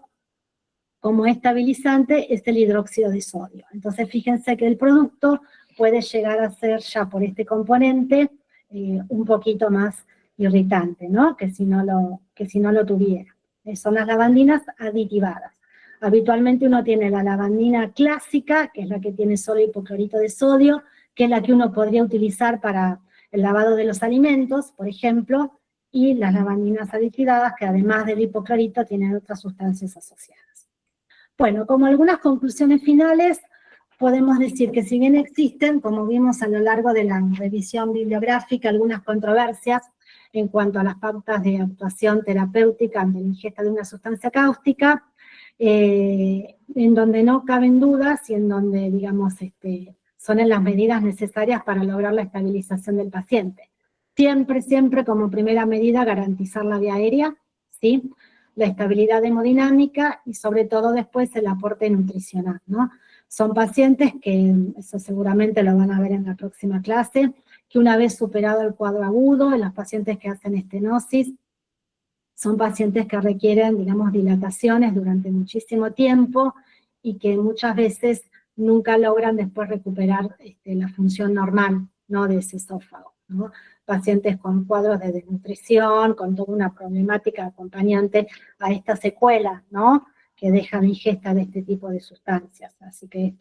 como estabilizante es el hidróxido de sodio. Entonces fíjense que el producto puede llegar a ser ya por este componente un poquito más irritante, ¿no? Que si no lo tuviera. Son las lavandinas aditivadas. Habitualmente uno tiene la lavandina clásica, que es la que tiene solo hipoclorito de sodio, que es la que uno podría utilizar para el lavado de los alimentos, por ejemplo, y las lavandinas aditivadas, que además del hipoclorito tienen otras sustancias asociadas. Bueno, como algunas conclusiones finales, podemos decir que si bien existen, como vimos a lo largo de la revisión bibliográfica, algunas controversias en cuanto a las pautas de actuación terapéutica ante la ingesta de una sustancia cáustica, en donde no caben dudas y en donde, digamos, son en las medidas necesarias para lograr la estabilización del paciente. Siempre como primera medida garantizar la vía aérea, ¿sí? La estabilidad hemodinámica y sobre todo después el aporte nutricional, ¿no? Son pacientes que, eso seguramente lo van a ver en la próxima clase, que una vez superado el cuadro agudo, en los pacientes que hacen estenosis, son pacientes que requieren, digamos, dilataciones durante muchísimo tiempo y que muchas veces nunca logran después recuperar la función normal, ¿no?, de ese esófago, ¿no? Pacientes con cuadros de desnutrición, con toda una problemática acompañante a esta secuela, ¿no?, que deja la ingesta de este tipo de sustancias. Así que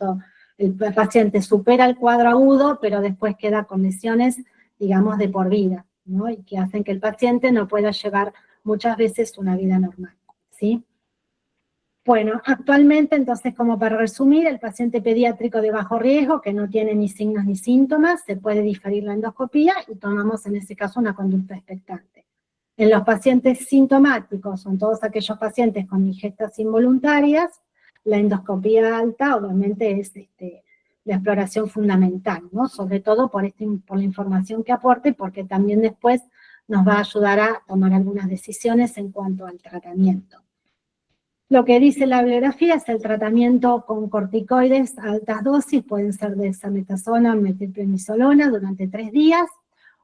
el paciente supera el cuadro agudo, pero después queda con lesiones, digamos, de por vida, ¿no?, y que hacen que el paciente no pueda llevar muchas veces una vida normal, ¿sí? Bueno, actualmente, entonces, como para resumir, el paciente pediátrico de bajo riesgo, que no tiene ni signos ni síntomas, se puede diferir la endoscopía y tomamos en ese caso una conducta expectante. En los pacientes sintomáticos, son todos aquellos pacientes con ingestas involuntarias, la endoscopía alta obviamente es la exploración fundamental, ¿no? Sobre todo por la información que aporte, porque también después nos va a ayudar a tomar algunas decisiones en cuanto al tratamiento. Lo que dice la bibliografía es el tratamiento con corticoides a altas dosis, pueden ser dexametasona o metilprednisolona durante 3 días,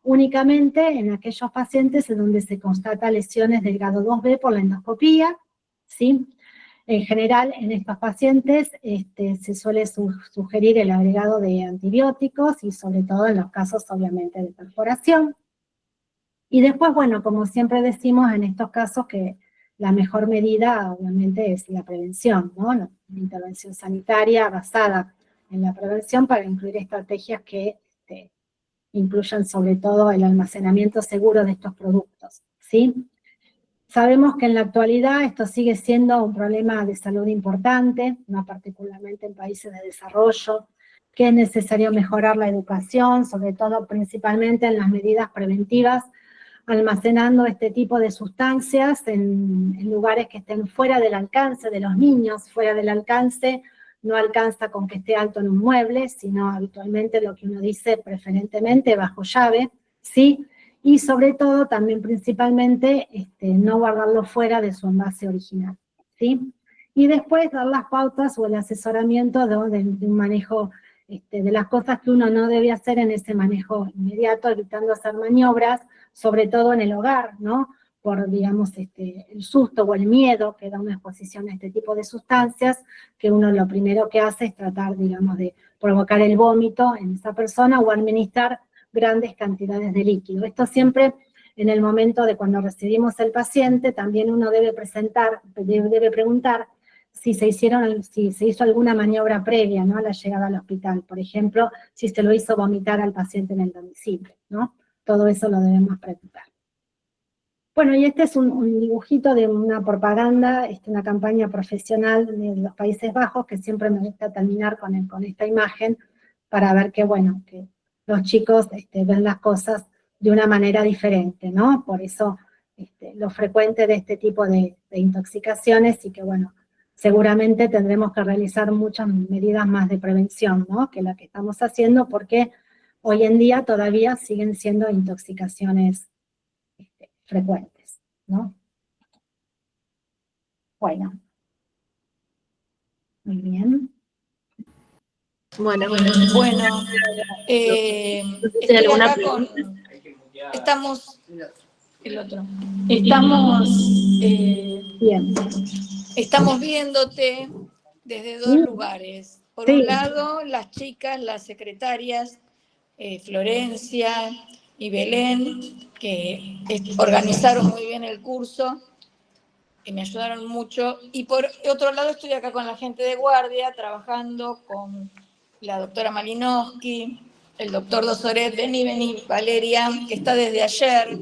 únicamente en aquellos pacientes en donde se constata lesiones del grado 2B por la endoscopía, ¿sí? En general, en estos pacientes se suele sugerir el agregado de antibióticos y sobre todo en los casos, obviamente, de perforación. Y después, bueno, como siempre decimos en estos casos que la mejor medida, obviamente, es la prevención, ¿no? La intervención sanitaria basada en la prevención para incluir estrategias que incluyan sobre todo el almacenamiento seguro de estos productos, ¿sí? Sabemos que en la actualidad esto sigue siendo un problema de salud importante, no particularmente en países de desarrollo, que es necesario mejorar la educación, sobre todo principalmente en las medidas preventivas, almacenando este tipo de sustancias en lugares que estén fuera del alcance de los niños, fuera del alcance, no alcanza con que esté alto en un mueble, sino habitualmente lo que uno dice preferentemente bajo llave, ¿sí? Y sobre todo también principalmente no guardarlo fuera de su envase original, ¿sí? Y después dar las pautas o el asesoramiento de un manejo de las cosas que uno no debe hacer en ese manejo inmediato, evitando hacer maniobras, sobre todo en el hogar, ¿no? Por, digamos, el susto o el miedo que da una exposición a este tipo de sustancias, que uno lo primero que hace es tratar, digamos, de provocar el vómito en esa persona o administrar grandes cantidades de líquido. Esto siempre en el momento de cuando recibimos el paciente, también uno debe preguntar si se hizo alguna maniobra previa, ¿no?, a la llegada al hospital. Por ejemplo, si se lo hizo vomitar al paciente en el domicilio, ¿no? Todo eso lo debemos preguntar. Bueno, y este es un dibujito de una propaganda, una campaña profesional de los Países Bajos, que siempre me gusta terminar con esta imagen, para ver que, bueno, que los chicos ven las cosas de una manera diferente, ¿no? Por eso lo frecuente de este tipo de intoxicaciones, y que, bueno, seguramente tendremos que realizar muchas medidas más de prevención, ¿no?, que la que estamos haciendo, porque hoy en día todavía siguen siendo intoxicaciones frecuentes, ¿no? Bueno, muy bien. Bueno, Bueno, no sé si hay estoy alguna acá pregunta. Bien. Estamos viéndote desde dos Sí, lugares. Por sí, un lado, las chicas, las secretarias, Florencia y Belén, que organizaron muy bien el curso y me ayudaron mucho. Y por otro lado, estoy acá con la gente de guardia, trabajando con la doctora Malinowski, el doctor Dosoret, vení, Valeria, que está desde ayer,